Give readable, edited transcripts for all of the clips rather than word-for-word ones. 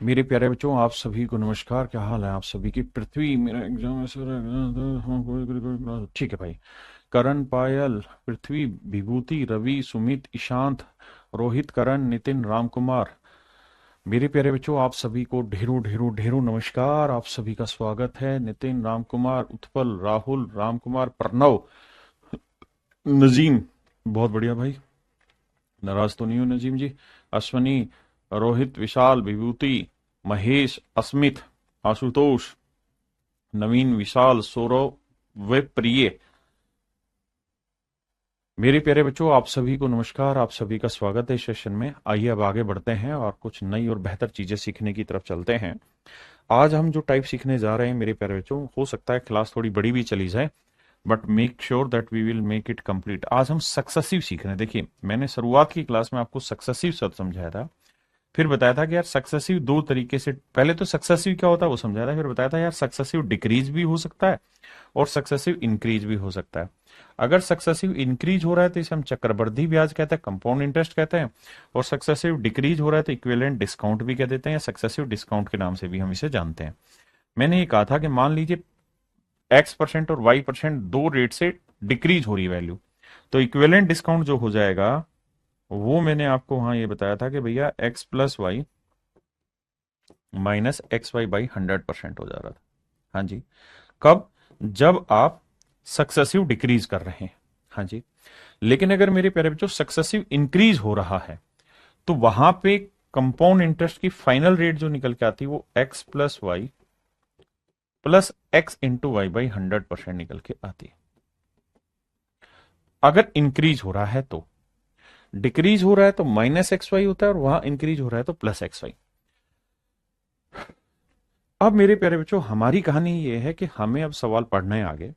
मेरे प्यारे बच्चों, आप सभी को नमस्कार। क्या हाल है आप सभी की? पृथ्वी, मेरा एग्जाम ऐसा ठीक है भाई। करण, पायल, पृथ्वी, विभूति, रवि, सुमित, ईशांत, रोहित, करण, नितिन, रामकुमार। मेरे प्यारे बच्चों, आप सभी को ढेरों ढेरों ढेरों नमस्कार। आप सभी का स्वागत है। नितिन, रामकुमार, उत्पल, राहुल, रामकुमार, प्रणव, नजीम। बहुत बढ़िया भाई। नाराज तो नहीं हो नजीम जी? अश्वनी, रोहित, विशाल, विभूति, महेश, अस्मित, आशुतोष, नवीन, विशाल, सौरव, वे प्रिय। मेरे प्यारे बच्चों, आप सभी को नमस्कार। आप सभी का स्वागत है इस सेशन में। आइए अब आगे बढ़ते हैं और कुछ नई और बेहतर चीजें सीखने की तरफ चलते हैं। आज हम जो टाइप सीखने जा रहे हैं मेरे प्यारे बच्चों, हो सकता है क्लास थोड़ी बड़ी भी चली जाए, but make sure that we will make it complete. आज हम सक्सेसिव सीख रहे हैं। देखिए, मैंने शुरुआत की क्लास में आपको सक्सेसिव शब्द समझाया था, फिर बताया था कि यार सक्सेसिव दो तरीके से, पहले तो सक्सेसिव क्या होता है वो समझाया था, फिर बताया था यार सक्सेसिव डिक्रीज भी हो सकता है और सक्सेसिव इंक्रीज भी हो सकता है। अगर सक्सेसिव इंक्रीज हो रहा है तो इसे हम चक्रवृद्धि ब्याज कहते हैं, कंपाउंड इंटरेस्ट कहते हैं, और सक्सेसिव डिक्रीज हो रहा है तो इक्विवेलेंट डिस्काउंट भी कह देते हैं, या सक्सेसिव डिस्काउंट के नाम से भी हम इसे जानते हैं। मैंने ये कहा था कि मान लीजिए x% और y% दो रेट से डिक्रीज हो रही है वैल्यू, तो इक्विवेलेंट डिस्काउंट जो हो जाएगा वो मैंने आपको वहां ये बताया था कि भैया x+y -xy/100% हो जा रहा था। हाँ जी। कब? जब आप सक्सेसिव डिक्रीज कर रहे हैं। हाँ जी। लेकिन अगर मेरे प्यारे बच्चों सक्सेसिव इंक्रीज हो रहा है तो वहां पे कंपाउंड इंटरेस्ट की फाइनल रेट जो निकल के आती है वो x+y+x/100% निकल के आती है। अगर इंक्रीज हो रहा है तो, डिक्रीज हो रहा है तो -xy होता है और वहां इंक्रीज हो रहा है तो +xy। अब मेरे प्यारे बच्चों, हमारी कहानी ये है कि हमें अब सवाल पढ़ना है आगे।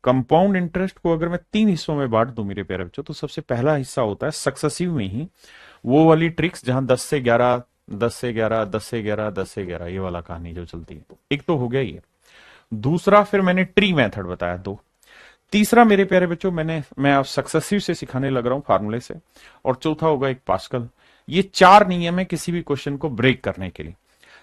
कंपाउंड इंटरेस्ट को अगर मैं तीन हिस्सों में बांट दूं मेरे प्यारे बच्चों, तो सबसे पहला हिस्सा होता है सक्सेसिव में ही वो वाली ट्रिक्स जहां 10 से 11, 10 से 11, 10 से 11, 10 से 11, ये वाला कहानी जो चलती है। एक तो हो गया ये। दूसरा, फिर मैंने ट्री मेथड बताया दो। तीसरा मेरे प्यारे बच्चों, मैं अब सक्सेसिव से सिखाने लग रहा हूं फार्मूले से। और चौथा होगा एक पास्कल। ये चार नियम है किसी भी क्वेश्चन को ब्रेक करने के लिए।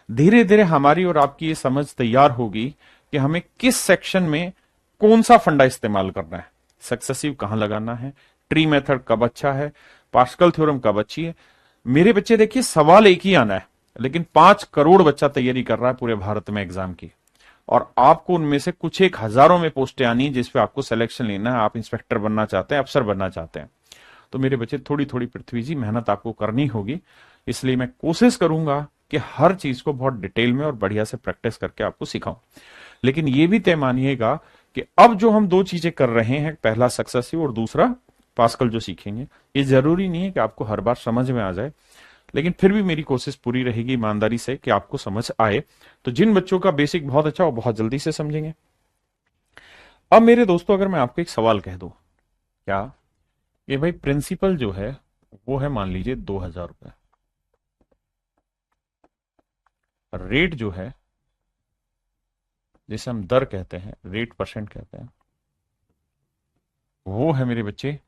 धीरे धीरे हमारी और आपकी ये समझ तैयार होगी कि हमें किस सेक्शन में कौन सा फंडा इस्तेमाल करना है, सक्सेसिव कहां लगाना है, ट्री मेथड कब अच्छा है, पास्कल थ्योरम कब अच्छी है। मेरे बच्चे देखिए, सवाल एक ही आना है, लेकिन 5 करोड़ बच्चा तैयारी कर रहा है पूरे भारत में एग्जाम की। और आपको उनमें से कुछ एक हजारों में पोस्टें आनी है जिसपे आपको सिलेक्शन लेना है। आप इंस्पेक्टर बनना चाहते हैं, अफसर बनना चाहते हैं, तो मेरे बच्चे थोड़ी थोड़ी पृथ्वी जी मेहनत आपको करनी होगी। इसलिए मैं कोशिश करूंगा कि हर चीज को बहुत डिटेल में और बढ़िया से प्रैक्टिस करके आपको सिखाऊं। लेकिन ये भी तय मानिएगा कि अब जो हम दो चीजें कर रहे हैं, पहला सक्सेसिव और दूसरा पास्कल जो सीखेंगे, ये जरूरी नहीं है कि आपको हर बार समझ में आ जाए, लेकिन फिर भी मेरी कोशिश पूरी रहेगी ईमानदारी से कि आपको समझ आए। तो जिन बच्चों का बेसिक बहुत अच्छा वो बहुत जल्दी से समझेंगे। अब मेरे दोस्तों, अगर मैं आपको एक सवाल कह दूं, क्या ये भाई प्रिंसिपल जो है वो है मान लीजिए 2,000 रुपए, रेट जो है जिसे हम दर कहते हैं, रेट परसेंट कहते हैं, वो है मेरे बच्चे,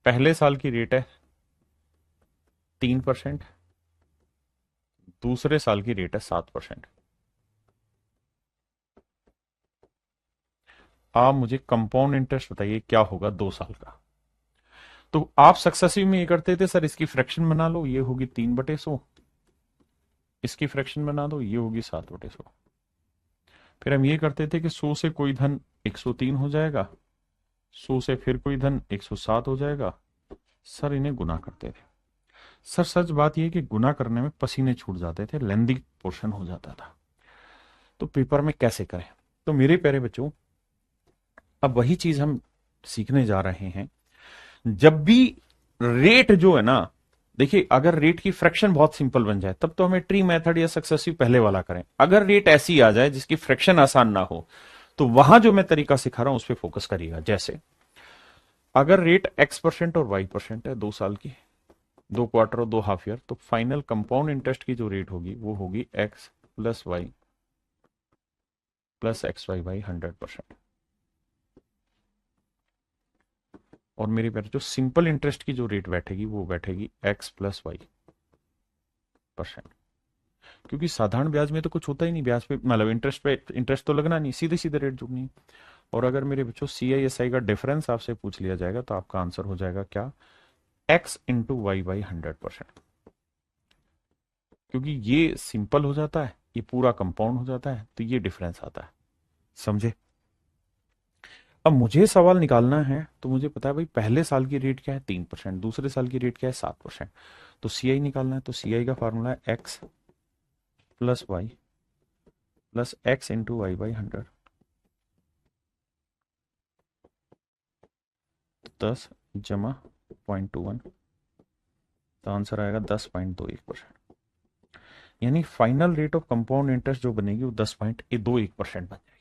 पहले साल की रेट है 3%, दूसरे साल की रेट है 7%। आप मुझे कंपाउंड इंटरेस्ट बताइए क्या होगा 2 साल का। तो आप सक्सेसिव में ये करते थे, सर इसकी फ्रैक्शन बना लो, ये होगी 3/100, इसकी फ्रैक्शन बना दो, ये होगी 7/100। फिर हम ये करते थे कि 100 से कोई धन 103 हो जाएगा, 100 से फिर कोई धन 107 हो जाएगा। सर इन्हें गुना करते थे। सर सच बात यह कि गुना करने में पसीने छूट जाते थे, लेंदी पोर्शन हो जाता था, तो पेपर में कैसे करें। तो मेरे प्यारे बच्चों, अब वही चीज हम सीखने जा रहे हैं। जब भी रेट जो है ना, देखिए अगर रेट की फ्रैक्शन बहुत सिंपल बन जाए तब तो हमें ट्री मेथड या सक्सेसिव पहले वाला करें। अगर रेट ऐसी आ जाए जिसकी फ्रैक्शन आसान ना हो, तो वहां जो मैं तरीका सिखा रहा हूं उस पर फोकस करिएगा। जैसे अगर रेट x% और y% है 2 साल की, 2 क्वार्टर और 2 हाफ ईयर, तो फाइनल कंपाउंड इंटरेस्ट की जो रेट होगी वो होगी x+y+xy/100%। और मेरे प्यारे जो सिंपल इंटरेस्ट की जो रेट बैठेगी वो बैठेगी x+y%। क्योंकि साधारण ब्याज में तो कुछ होता ही नहीं, ब्याज पे मतलब इंटरेस्ट पे इंटरेस्ट तो लगना नहीं, सीधे सीधे रेट जुड़नी है। और अगर मेरे बच्चों CISI का डिफरेंस आपसे पूछ लिया जाएगा तो आपका आंसर हो जाएगा क्या, x इंटू वाई बाई 100%। क्योंकि ये सिंपल हो जाता है, ये पूरा कंपाउंड हो जाता है, तो ये डिफरेंस आता है। समझे? अब मुझे सवाल निकालना है तो मुझे पता है भाई पहले साल की रेट क्या है 3%, दूसरे साल की रेट क्या है 7%। तो CI निकालना है, तो CI का फॉर्मूला है x plus y plus x into y by 100। 10 जमा 0.21, तो आंसर आएगा 10.21%। यानी final rate of compound interest जो बनेगी वो 10.21% बन जाएगी।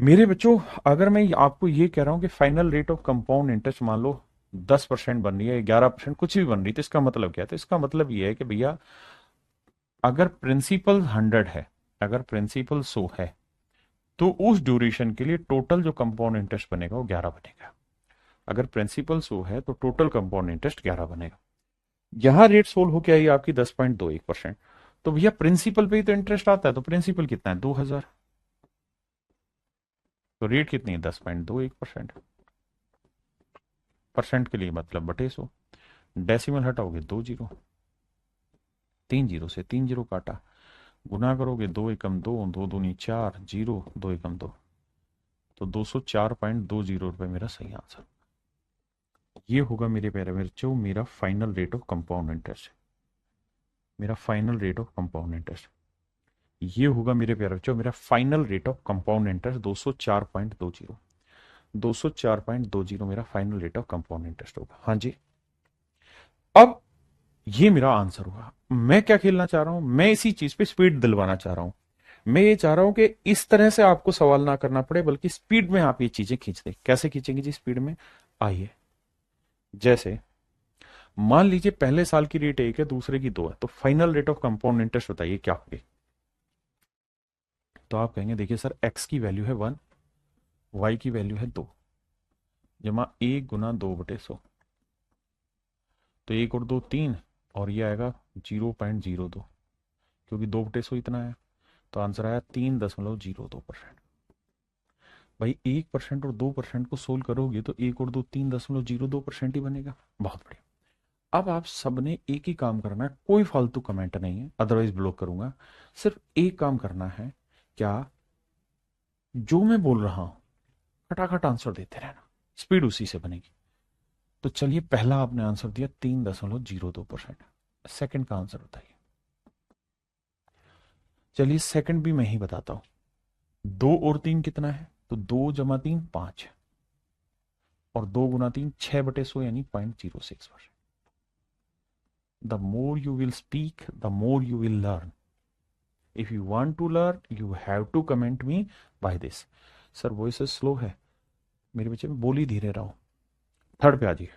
मेरे बच्चों, अगर मैं आपको ये कह रहा हूं कि final rate of compound interest मान लो 10% बन रही है, 11%, कुछ भी बन रही है, तो इसका मतलब क्या है? तो इसका मतलब ये है कि भैया अगर प्रिंसिपल 100 है, अगर प्रिंसिपल 100 है, तो उस ड्यूरेशन के लिए टोटल जो कंपाउंड इंटरेस्ट बनेगा वो 11 बनेगा। अगर प्रिंसिपल 100 है तो टोटल कंपाउंड इंटरेस्ट 11 बनेगा। यहां रेट सोल्व होकर आई आपकी 10.21%। तो भैया प्रिंसिपल पे ही तो इंटरेस्ट आता है, तो प्रिंसिपल कितना है 2000, तो रेट कितनी है 10.21%। परसेंट के लिए मतलब बटे 100, डेसिमल हटाओगे 2 जीरो, 3 जीरो से 3 जीरो काटा, गुना करोगे 2 एकम 2, 2 दूनी 4, जीरो 2 एकम 2, तो 204.20 रुपए मेरा सही आंसर। ये होगा मेरे प्यारे बच्चों मेरा final rate of compound interest, मेरा final rate of compound interest. ये होगा मेरे प्यारे बच्चों मेरा final rate of compound interest 204.20, 204.20 मेरा final rate of compound interest होगा। हाँ जी। अब ये मेरा आंसर होगा। मैं क्या खेलना चाह रहा हूं, मैं इसी चीज पे स्पीड दिलवाना चाह रहा हूं। मैं ये चाह रहा हूं कि इस तरह से आपको सवाल ना करना पड़े, बल्कि स्पीड में आप ये चीजें खींच दें। कैसे खींचेंगे जी स्पीड में? आइए, जैसे मान लीजिए पहले साल की रेट 1 है, दूसरे की 2 है, तो final rate of compound interest बताइए क्या होगी? तो आप कहेंगे देखिए सर, एक्स की वैल्यू है 1, वाई की वैल्यू है 2, जमा 1 गुना 2/100, तो 1 और 2 3, और ये आएगा 0.02, क्योंकि 2/100 इतना है, तो आंसर आया 3.02%। भाई 1% और 2% को सोल्व करोगे तो 1 और 2 3.02% ही बनेगा। बहुत बढ़िया। अब आप सबने एक ही काम करना है, कोई फालतू कमेंट नहीं है, अदरवाइज ब्लॉक करूंगा। सिर्फ एक काम करना है, क्या? जो मैं बोल रहा हूं खटाखट आंसर देते रहना, स्पीड उसी से बनेगी। तो चलिए, पहला आपने आंसर दिया 3.02%। सेकंड का आंसर बताइए। चलिए सेकंड भी मैं ही बताता हूं। 2 और 3 कितना है? तो 2 जमा 3 5, और 2 गुना 3 6/100, यानी 0.06%। The more you will speak, the more you will learn. If you want to learn, you have to comment me by this. Sir voice slow है मेरे बच्चे में, बोली धीरे रहो। थर्ड पे आ जाइए।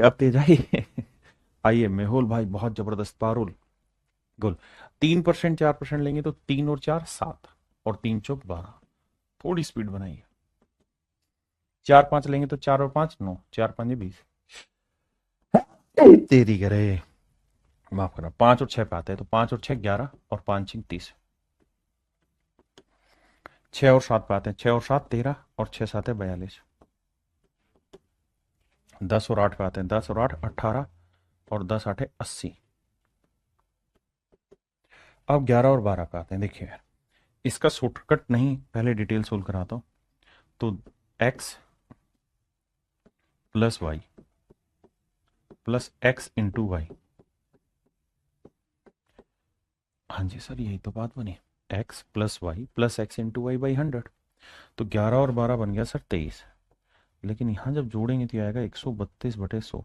अब तेज आई। आइए मेहुल भाई, बहुत जबरदस्त पारुल। गुल। 3%, 4% लेंगे तो 3 और 4 7, और 3 चौक 12। थोड़ी स्पीड बनाइए। 4 5 लेंगे तो 4 और 5 9, 4 5 20। तेरी करे, माफ करना, 5 और 6 पे आते हैं, तो 5 और 6 11, और 5 6 30। 6 और 7 पे आते हैं, 6 और 7 13, और 6 7 42। 10 और 8 पे आते हैं, 10 और 8 18, और 10 8 80। अब 11 और 12 पे आते हैं। देखिए यार, इसका शॉर्टकट नहीं, पहले डिटेल सोल्व कराता हूं। तो x plus y plus x into y. हाँ जी सर, यही तो बात बनी। X plus y plus x into y by 100। तो 11 और 12 बन गया सर 23। लेकिन यहां जब जोड़ेंगे तो आएगा 132/100।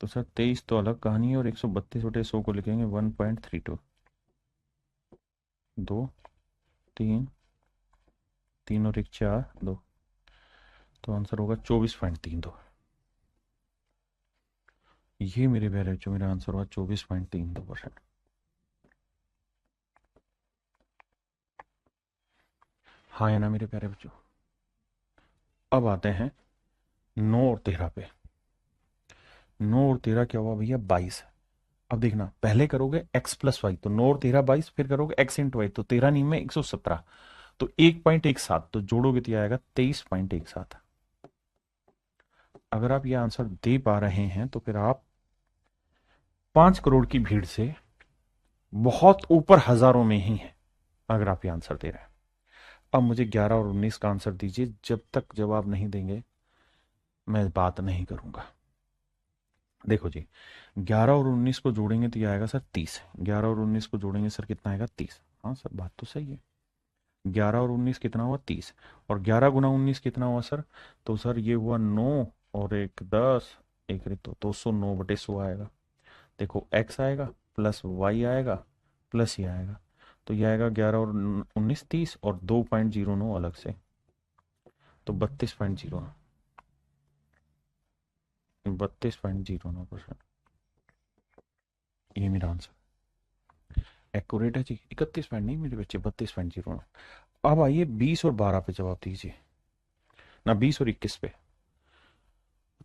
तो सर 23 तो अलग कहानी है, और 132/100 को लिखेंगे 1.32। 2 3, 3 और 1 4 2, तो आंसर होगा 24.32। ये मेरे प्यारे बच्चों मेरा आंसर हुआ 24.32%। हाँ है ना मेरे प्यारे बच्चों? अब आते हैं 9 और 13 पे। 9 और 13 क्या हुआ भैया 22। अब देखना पहले करोगे x प्लस वाई, तो 9 और 13 22, फिर करोगे x इंटू वाई, तो 13 नहीं में 117, तो 1.17, तो जोड़ोगे तो आएगा 23.17। अगर आप ये आंसर दे पा रहे हैं तो फिर आप 5 करोड़ की भीड़ से बहुत ऊपर हजारों में ही है, अगर आप ये आंसर दे रहे हैं। अब मुझे 11 और 19 का आंसर दीजिए, जब तक जवाब नहीं देंगे मैं बात नहीं करूंगा। देखो जी, 11 और 19 को जोड़ेंगे तो ये आएगा सर 30। 11 और 19 को जोड़ेंगे सर कितना आएगा 30। हाँ सर बात तो सही है। 11 और 19 कितना हुआ 30, और 11 गुना 19 कितना हुआ सर, तो सर ये हुआ 9 और एक 10, एक रे तो 209/100 आएगा। देखो x आएगा प्लस y आएगा प्लस ये आएगा, तो ये आएगा 11 और 19 30 और 2.09 अलग से, तो 32.09%। ये मेरा आंसर एक्यूरेट है जी। 31 पॉइंट नहीं मेरे बच्चे, 32.09। अब आइए 20 और 12 पे जवाब दीजिए, ना 20 और 21 पे।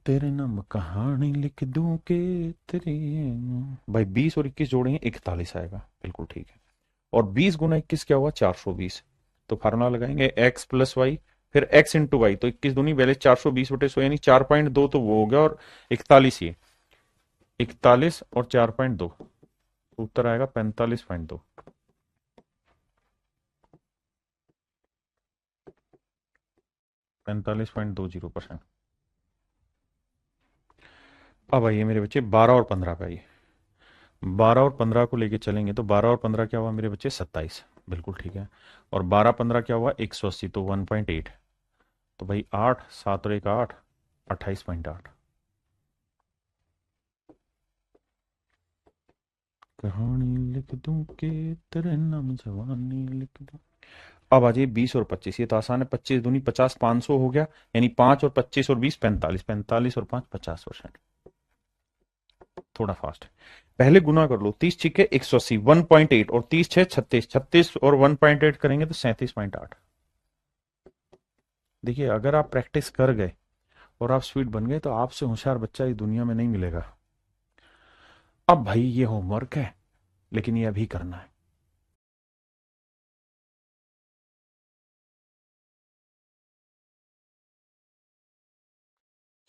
तेरे नाम कहानी लिख दूं के तेरे, भाई 20 और 21 जोड़ेंगे 41 आएगा, बिल्कुल ठीक है। और 20 गुना 21 क्या हुआ 420, तो फार्मूला लगाएंगे x प्लस वाई, फिर x इंटू वाई, तो 21 दूनी पहले 420/100 यानी 4.2, तो वो हो गया, और 41, ये 41 और 4.2, उत्तर आएगा 45.2। 45.20%। अब आइए मेरे बच्चे 12 और 15 पे आइए। 12 और 15 को लेके चलेंगे, तो 12 और 15 क्या हुआ मेरे बच्चे 27, बिल्कुल ठीक है। और 12 15 क्या हुआ 180, तो 1.8, तो भाई 8 7 और 1 8, 28.8। कहानी लिख दूं के तेरे नाम जवानी लिख दूं। अब आ जाइए 20 और 25, ये तो आसान है। 25 दूनी 50, 500 हो गया, यानी 5 और 25 और 20 45, 45 और 5 50%। थोड़ा फास्ट है। पहले गुना कर लो, 30 छिके 180 1.8, और 30 6 36, 36 और 1.8 करेंगे तो 37.8। देखिए अगर आप प्रैक्टिस कर गए और आप स्पीड बन गए तो आपसे होशियार बच्चा इस दुनिया में नहीं मिलेगा। अब भाई ये होमवर्क है, लेकिन ये अभी करना है।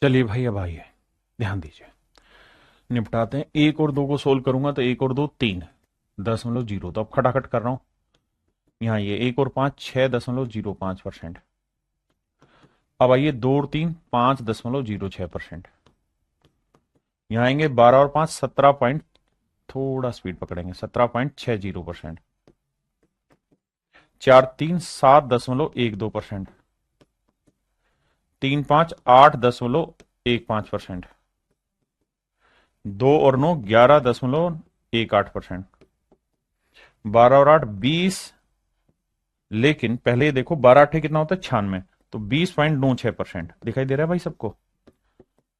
चलिए भाई अब आइए, ध्यान दीजिए, निपटाते हैं। 1 और 2 को सोल्व करूंगा तो 1 और 2 3 0.0, तो अब खटाखट कर रहा हूं। यहाँ ये 1 और 5 6.05%। अब आइए 2 और 3 5.06%। यहाँ आएंगे 12 और 5 17 पॉइंट, थोड़ा स्पीड पकड़ेंगे, 17.60%। 4 3 7.12%। 3 5 8.15%। 2 और 9 11.18%। 12 और 8 20, लेकिन पहले ये देखो 12 8 कितना होता है 96, तो 20.96% दिखाई दे रहा है भाई सबको।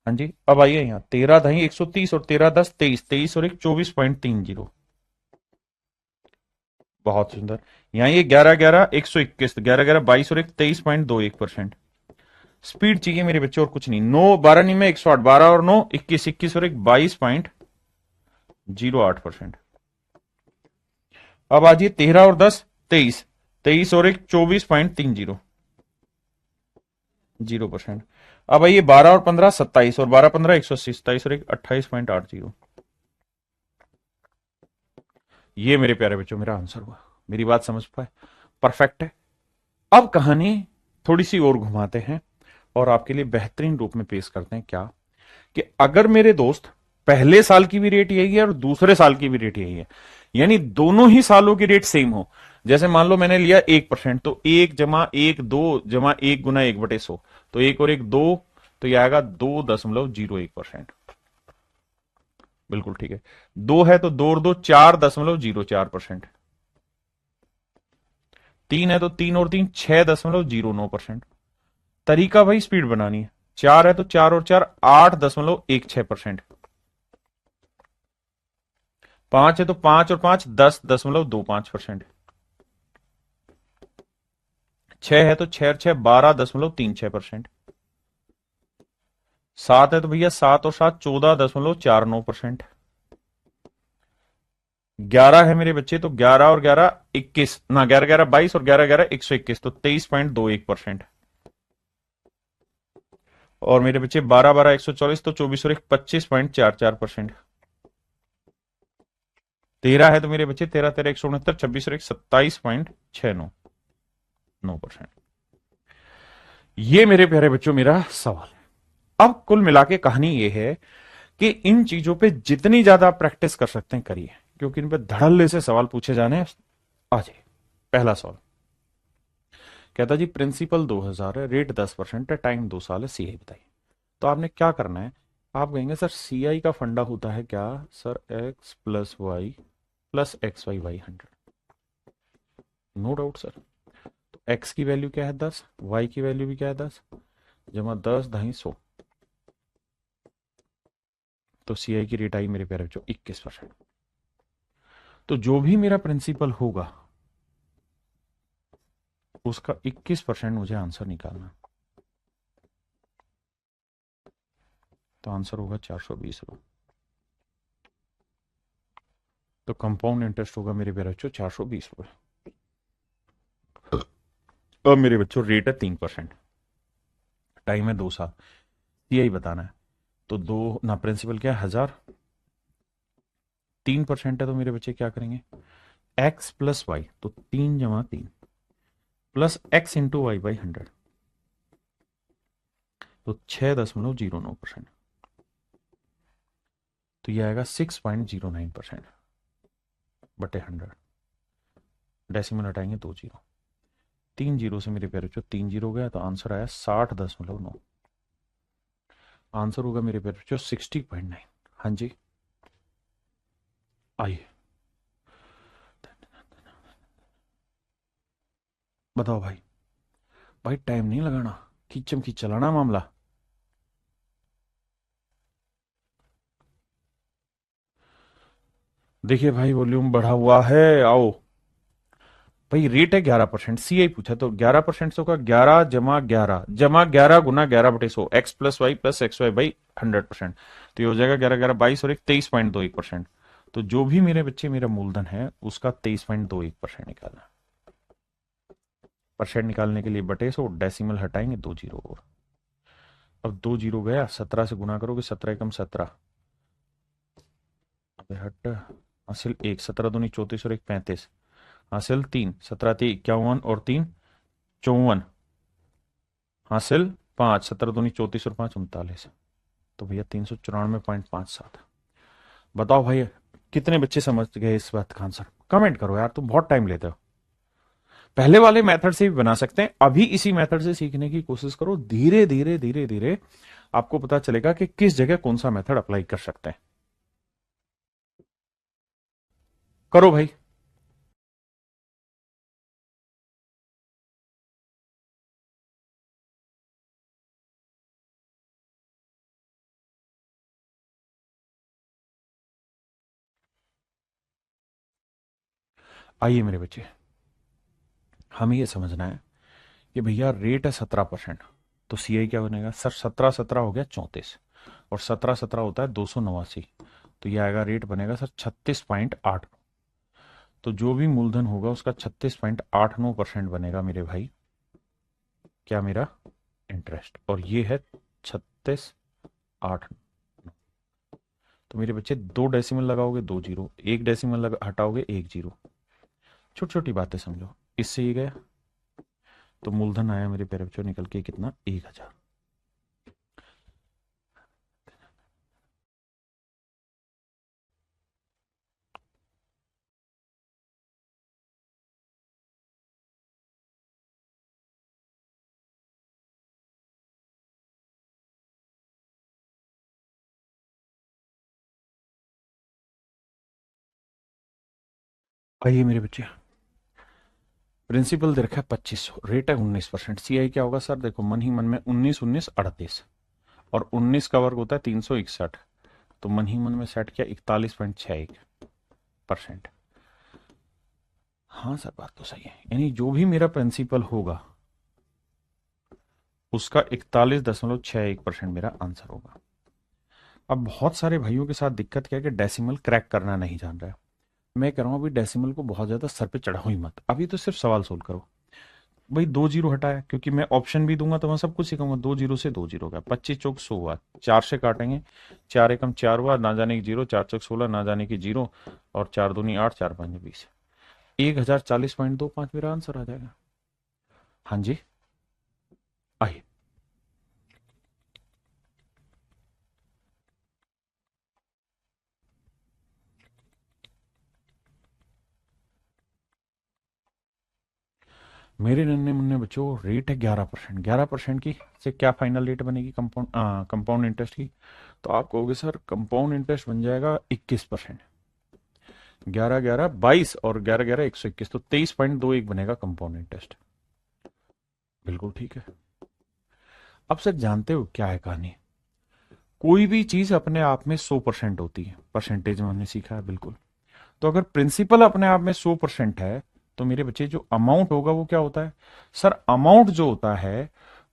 हाँ जी। अब आइए यहाँ 13 दही 130 और 13 10 23, 23 और 1 24.30। बहुत सुंदर। यहाँ ये 11 11 121, 11 11 22 और 1 23.21%। स्पीड चाहिए मेरे बच्चे और कुछ नहीं। 9 12 नहीं में 108, 12 और 9 21, 21 और 1 22.08%। अब आज ये 13 और 10 23, 23 और 1 24.30%। अब आइए 12 और 15 27, और 12 15 180, 27 और 1 28.80। ये मेरे प्यारे बच्चों मेरा आंसर हुआ। मेरी बात समझ पाए? परफेक्ट है। अब कहानी थोड़ी सी और घुमाते हैं और आपके लिए बेहतरीन रूप में पेश करते हैं। क्या कि अगर मेरे दोस्त पहले साल की भी रेट यही है और दूसरे साल की भी रेट यही है, यानी दोनों ही सालों की रेट सेम हो। जैसे मान लो मैंने लिया 1%, तो 1 जमा 1 2 जमा 1 गुना 1/100, तो 1 और 1 2, तो यह आएगा 2.01%। बिल्कुल ठीक है। 2 है तो 2 और 2 4.04%। 3 है तो 3 और 3 6.09%। तरीका भाई स्पीड बनानी है। 4 है तो 4 और 4 8.16%। 5 है तो 5 और 5 10.25%। 6 है तो 6 और 6 12.36%। 7 है तो भैया 7 और 7 14.49%। 11 है मेरे बच्चे, तो 11 और 11 21, ना 11 11 22 और 11 11 121, तो 23.21%। और मेरे बच्चे 12 12 144, तो 24 और 1 25.44%। 13 है तो मेरे बच्चे 13 13 169, 26 और 1 27.69%। ये मेरे प्यारे बच्चों मेरा सवाल है। अब कुल मिला के कहानी ये है कि इन चीजों पे जितनी ज्यादा आप प्रैक्टिस कर सकते हैं करिए, क्योंकि इन पे धड़ल्ले से सवाल पूछे जाने हैं। आ जाइए, पहला सवाल कहता जी प्रिंसिपल 2000 है, रेट 10% है, टाइम 2 साल है, सीआई बताइए। तो आपने क्या करना है, आप कहेंगे सर सीआई का फंडा होता है क्या, sir x plus y plus x y y 100। No doubt sir. तो एक्स की वैल्यू क्या है 10, वाई की वैल्यू भी क्या है 10, जमा 10 250, तो सीआई की रेट आई मेरे प्यारे बच्चों 21%। तो जो भी मेरा प्रिंसिपल होगा उसका 21% मुझे आंसर निकालना। तो आंसर होगा 420 रुपये। तो कंपाउंड इंटरेस्ट होगा मेरे प्यारे बच्चों 420 रुपये। अब मेरे बच्चों रेट है 3%, टाइम है 2 साल, यही बताना है। तो दो ना प्रिंसिपल क्या है 1000, 3% है, तो मेरे बच्चे क्या करेंगे, एक्स प्लस वाई, तो 3 जमा 3 plus x into y by 100, तो 6.09%। तो ये आएगा 6.09% बटे 100। डेसिमल हटाएंगे 2 जीरो, 3 जीरो से मेरे प्यारे बच्चों 3 जीरो गया, तो आंसर आया 60.9। आंसर होगा मेरे प्यारे बच्चों 60.9। हाँ जी, आइए बताओ भाई। भाई टाइम नहीं लगाना, खींचम खींच चलाना मामला। देखिए भाई वॉल्यूम बढ़ा हुआ है, आओ। भाई रेट है 11%, सीआई पूछा, तो 11% से होगा 11 जमा 11 एक्स प्लस वाई बाई 100%। तो ये हो जाएगा 11 11 22 और 23.21%। तो जो भी मेरे बच्चे मेरा मूलधन है उसका 23.21% निकालना। परसेंट निकालने के लिए बटे 100, डेसिमल हटाएंगे 2 जीरो और। अब 2 जीरो गया, 17 से गुना करोगे, 17 एकम 17, हट हासिल 1, 17 दूनी 34 और 1 35, हासिल 3, 17 3 51 और 3 54, हासिल 5, 17 दूनी 34 और 5 39। तो भैया 394.57। बताओ भाई कितने बच्चे समझ गए इस बात का आंसर, कमेंट करो यार, तुम बहुत टाइम लेते हो। पहले वाले मेथड से भी बना सकते हैं, अभी इसी मेथड से सीखने की कोशिश करो, धीरे धीरे धीरे धीरे आपको पता चलेगा कि किस जगह कौन सा मेथड अप्लाई कर सकते हैं। करो भाई। आइए मेरे बच्चे, हमें यह समझना है कि भैया रेट है 17%, तो सीआई क्या बनेगा सर, 17 17 हो गया 34, और 17 17 होता है 289, तो यह आएगा रेट बनेगा सर 36.8। तो जो भी मूलधन होगा उसका 36.89% बनेगा मेरे भाई, क्या मेरा इंटरेस्ट, और ये है 36.8। तो मेरे बच्चे 2 डेसिमल लगाओगे 2 जीरो, 1 डेसिमल हटाओगे 1 जीरो, छोटी छोटी बातें समझो। इससे ये गया, तो मूलधन आया मेरे प्यारे बच्चों निकल के कितना, 1000। आइए मेरे बच्चे, प्रिंसिपल दे रखा है 2500, रेट है 19%, सीआई क्या होगा सर, देखो मन ही मन में 19 19 38, और 19 का वर्ग होता है 361, तो मन ही मन में सेट किया 41.61%। हाँ सर बात तो सही है, यानी जो भी मेरा प्रिंसिपल होगा उसका 41.61% मेरा आंसर होगा। अब बहुत सारे भाइयों के साथ दिक्कत क्या है कि डेसिमल क्रैक करना नहीं जान रहा है। मैं कह रहा हूं अभी डेसिमल को बहुत ज्यादा सर पे चढ़ाओ ही मत, अभी तो सिर्फ सवाल सोल्व करो। भाई 2 जीरो हटाया, क्योंकि मैं ऑप्शन भी दूंगा तो मैं सब कुछ सिखाऊंगा। 2 जीरो से 2 जीरो का 25 चौक 100 हुआ, 4 से काटेंगे, 4 एकम 4 हुआ, ना जाने की जीरो, 4 चौक 16, ना जाने की जीरो, और 4 दूनी 8, 4 5 20, 1040.25 मेरा आंसर आ जाएगा। हाँ जी, आइए। मेरे नन्हे मुन्ने बच्चों, रेट है 11%। 11% की से क्या फाइनल रेट बनेगी कंपाउंड इंटरेस्ट की? तो आप कहोगे सर कंपाउंड इंटरेस्ट बन जाएगा 21%। 11 11 22 और 11 11 121, तो 23.21 बनेगा कंपाउंड इंटरेस्ट। बिल्कुल ठीक है। अब सर जानते हो क्या है कहानी? कोई भी चीज अपने आप में 100% होती है, परसेंटेज में हमने सीखा है बिल्कुल। तो अगर प्रिंसिपल अपने आप में 100% है, तो मेरे बच्चे जो अमाउंट होगा वो क्या होता है? सर अमाउंट जो होता है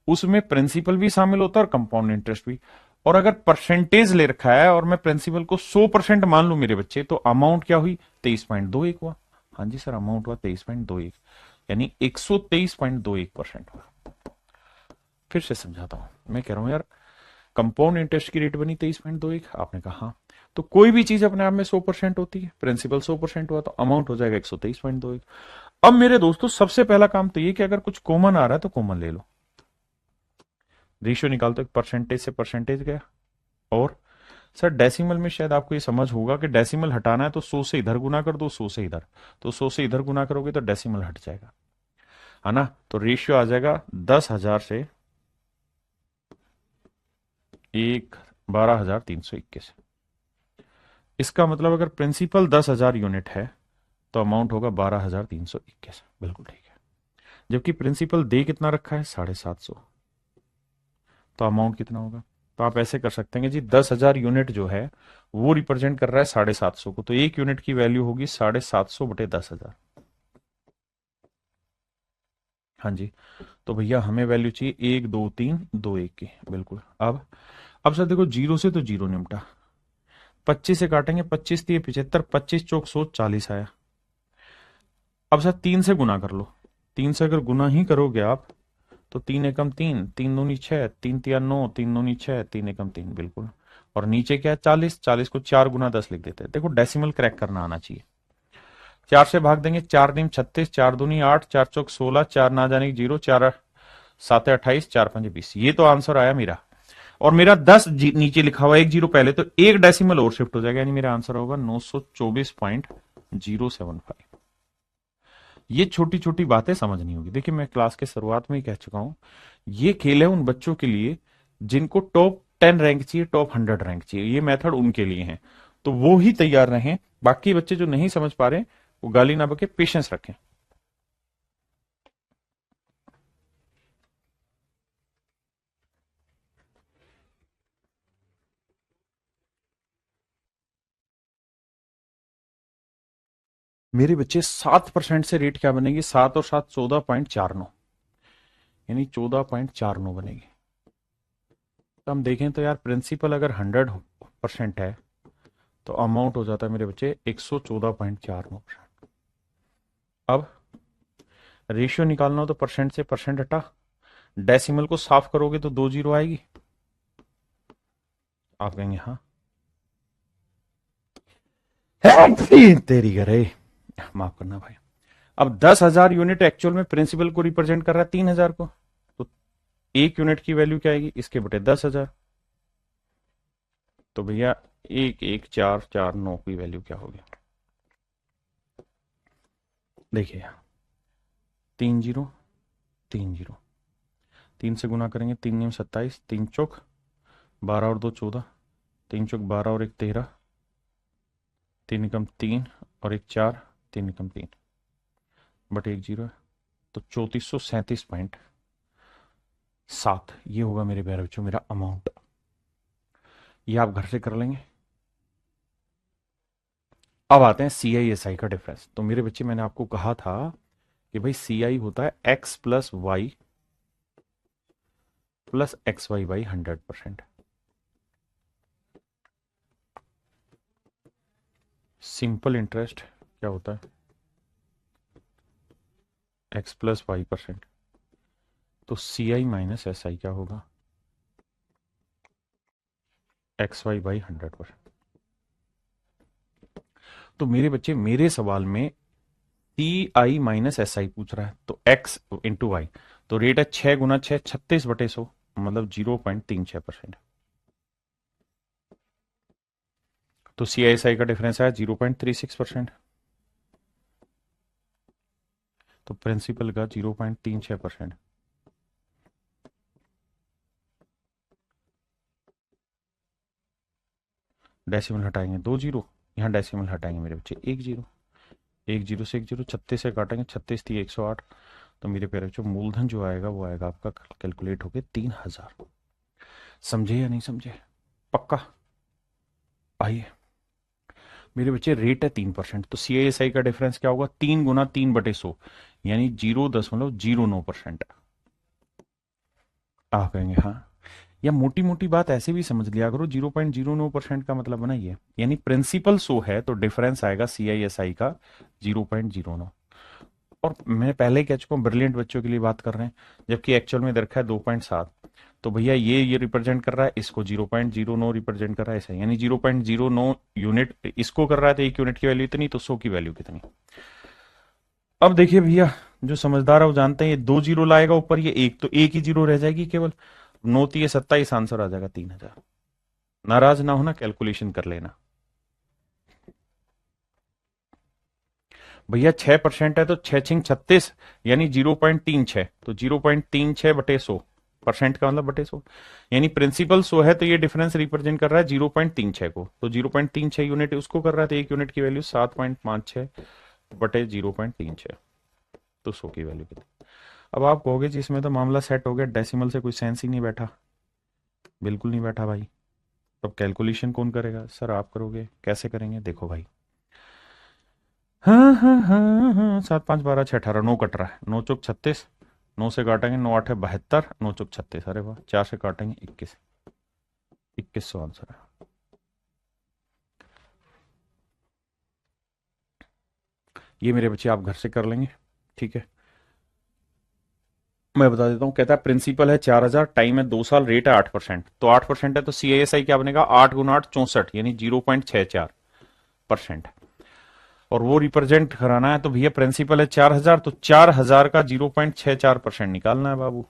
उसमें प्रिंसिपल भी शामिल होता है और कंपाउंड इंटरेस्ट भी। और अगर परसेंटेज ले रखा है और मैं प्रिंसिपल को 100% मान लू मेरे बच्चे, तो अमाउंट क्या हुई? 23.21 हुआ। हाँ जी सर, अमाउंट हुआ 23.21, यानी 123.21% हुआ। फिर से समझाता हूं, मैं कह रहा हूं यार कंपाउंड इंटरेस्ट की रेट बनी 23.21, आपने कहा हाँ। तो कोई भी चीज अपने आप में 100% होती है, प्रिंसिपल 100% हुआ तो अमाउंट हो जाएगा 123.21। अब मेरे दोस्तों सबसे पहला काम तो ये कि अगर कुछ कॉमन आ रहा है तो कॉमन ले लो। रेशियो निकालते एक परसेंटेज से परसेंटेज गया। और सर डेसिमल में शायद आपको ये समझ होगा कि डेसिमल हटाना है तो 100 से इधर गुना कर दो, 100 से इधर। तो 100 से इधर गुना करोगे तो डेसिमल हट जाएगा, है ना? तो रेशियो आ जाएगा 10,000 से एक 12,321। इसका मतलब अगर प्रिंसिपल 10,000 यूनिट है तो अमाउंट होगा 12,321। बिल्कुल ठीक है। जबकि प्रिंसिपल दे कितना रखा है? 750। तो अमाउंट कितना होगा? तो आप ऐसे कर सकते हैं कि जी 10,000 यूनिट जो है वो रिप्रेजेंट कर रहा है 750 को, तो एक यूनिट की वैल्यू होगी 750 बटे 10,000। हाँ जी। तो भैया हमें वैल्यू चाहिए 1 2 3 2 1 की। बिल्कुल। अब सर देखो, जीरो से तो जीरो निपटा, 25 से काटेंगे, 25 3 75, 25 चौक 100, 40 आया। अब सर 3 से गुना कर लो। 3 से अगर गुना ही करोगे आप, तो 3 एकम 3, 3 दूनी 6, 3 तिया 9, 3 दूनी 6, 3 एकम 3। बिल्कुल। और नीचे क्या है? 40। 40 को 4 गुना 10 लिख देते हैं। देखो डेसिमल क्रैक करना आना चाहिए। 4 से भाग देंगे, 4 नीम 36, 4 दूनी 8, 4 चौक 16, 4 ना जाने की जीरो, 4 7 28, 4 5 20। ये तो आंसर आया मेरा। और मेरा 10 नीचे लिखा हुआ, एक जीरो पहले, तो एक डेसिमल और शिफ्ट हो जाएगा, यानी मेरा आंसर होगा 924.075। ये छोटी छोटी बातें समझनी होगी। देखिए मैं क्लास के शुरुआत में ही कह चुका हूं, ये खेल है उन बच्चों के लिए जिनको टॉप 10 रैंक चाहिए, टॉप 100 रैंक चाहिए। ये मेथड उनके लिए है, तो वो ही तैयार रहें। बाकी बच्चे जो नहीं समझ पा रहे वो गाली ना बके, पेशेंस रखें। मेरे बच्चे 7% से रेट क्या बनेगी? 7 और 7 14.49, यानी 14.49 बनेगी। तो हम देखें तो यार प्रिंसिपल अगर 100% है तो अमाउंट हो जाता है मेरे बच्चे 114.49%। अब रेशियो निकालना हो तो परसेंट से परसेंट हटा, डेसिमल को साफ करोगे तो 2 जीरो आएगी। आप कहेंगे हाँ तेरी करे, माफ करना भाई। अब 10,000 यूनिट एक्चुअल में प्रिंसिपल को रिप्रेजेंट कर रहा है 3,000 को, तो एक यूनिट की वैल्यू क्या आएगी? इसके बटे 10,000। तो भैया 1 1 4 4 9 की वैल्यू क्या होगी? देखिए 3 जीरो 3 जीरो, 3 से गुना करेंगे, 3 नीम 27, 3 चौक 12 और 2 14, 3 चौक 12 और 1 13, 3 एकम 3 और 1 4, 3 एकम 3 बटे 1 जीरो है। तो 3437.7 ये होगा मेरे प्यारे बच्चों मेरा अमाउंट। ये आप घर से कर लेंगे। अब आते हैं CI SI का डिफरेंस। तो मेरे बच्चे मैंने आपको कहा था कि भाई CI होता है X plus y plus x y by 100%। Simple interest क्या होता है? X plus y percent. तो C I minus S I क्या होगा? X y by 100%। तो मेरे बच्चे मेरे सवाल में सी आई माइनस एस आई पूछ रहा है, तो एक्स इंटू वाई, तो रेट है 6 × 6 36/100, मतलब 0.36%। तो सी आई एस आई का डिफरेंस है 0.36%। तो प्रिंसिपल का 0.36%। डेसिमल हटाएंगे 2 जीरो, यहाँ डेसिमल हटाएंगे मेरे बच्चे 1 जीरो। 1 जीरो से 1 जीरो, 36 से काटेंगे, 36 थी 108। तो मेरे प्यारे बच्चों मूलधन जो आएगा वो आएगा आपका कैलकुलेट होके 3000। समझे या नहीं समझे? पक्का? आइए मेरे बच्चे, रेट है 3%, तो सी आई एस आई का डिफरेंस क्या होगा? 3 × 3/100, यानी 0.09%। आप कहेंगे हाँ, या मोटी मोटी बात ऐसे भी समझ लिया करो, 0.09% का मतलब बना ये, यानी प्रिंसिपल 100 है तो डिफरेंस आएगा सी आई एस आई का 0.09। और मैं पहले ही कह चुका हूँ ब्रिलियंट बच्चों के लिए बात कर रहे हैं, जबकि एक्चुअल में दरखा है 2.7। तो भैया ये रिप्रेजेंट कर रहा है, इसको 0.09 रिप्रेजेंट कर रहा है, ऐसा यानी 0.09 यूनिट इसको कर रहा है, तो 1 यूनिट की वैल्यू इतनी, तो 100 की वैल्यू कितनी। अब देखिए भैया, जो समझदार है वो जानते हैं ये 2 जीरो लाएगा ऊपर, ये एक, तो एक ही जीरो रह जाएगी केवल। 9×3 = 27, आंसर आ जाएगा 3000। नाराज ना होना, कैलकुलेशन कर लेना भैया। 6% है तो 6×6 = 36, यानी 0.36, तो 0.36/100, परसेंट का मतलब /100, यानी प्रिंसिपल 100 है तो ये डिफरेंस रिप्रेजेंट कर रहा है 0.36 को, तो 0.36 यूनिट उसको कर रहा है, तो 1 यूनिट की वैल्यू 7.56/0.36, तो 100 की वैल्यू कितनी। अब आप कहोगे जी इसमें तो मामला सेट हो गया, डेसिमल से कोई सेंस ही नहीं बैठा। बिल्कुल नहीं बैठा भाई। तो कैलकुलेशन कौन करेगा? सर आप करोगे। कैसे करेंगे? देखो भाई, हाँ हाँ हाँ हाँ, 7×5 = 12, 6×18, 9 कट रहा है, 9×4 = 36, 9 से काटेंगे, 9×8 = 72, 9×4 = 36, अरे वाह, 4 से काटेंगे 21, 2100 आंसर है। ये मेरे बच्चे आप घर से कर लेंगे, ठीक है। मैं बता देता हूँ, कहता है प्रिंसिपल है 4000, टाइम है 2 साल, रेट है 8%, तो 8% है तो सी आई एस आई क्या बनेगा? 8×8 = 64, यानी 0.64%। और वो रिप्रेजेंट कराना है तो भैया प्रिंसिपल है 4000, तो 4000 का 0.64% निकालना है बाबू।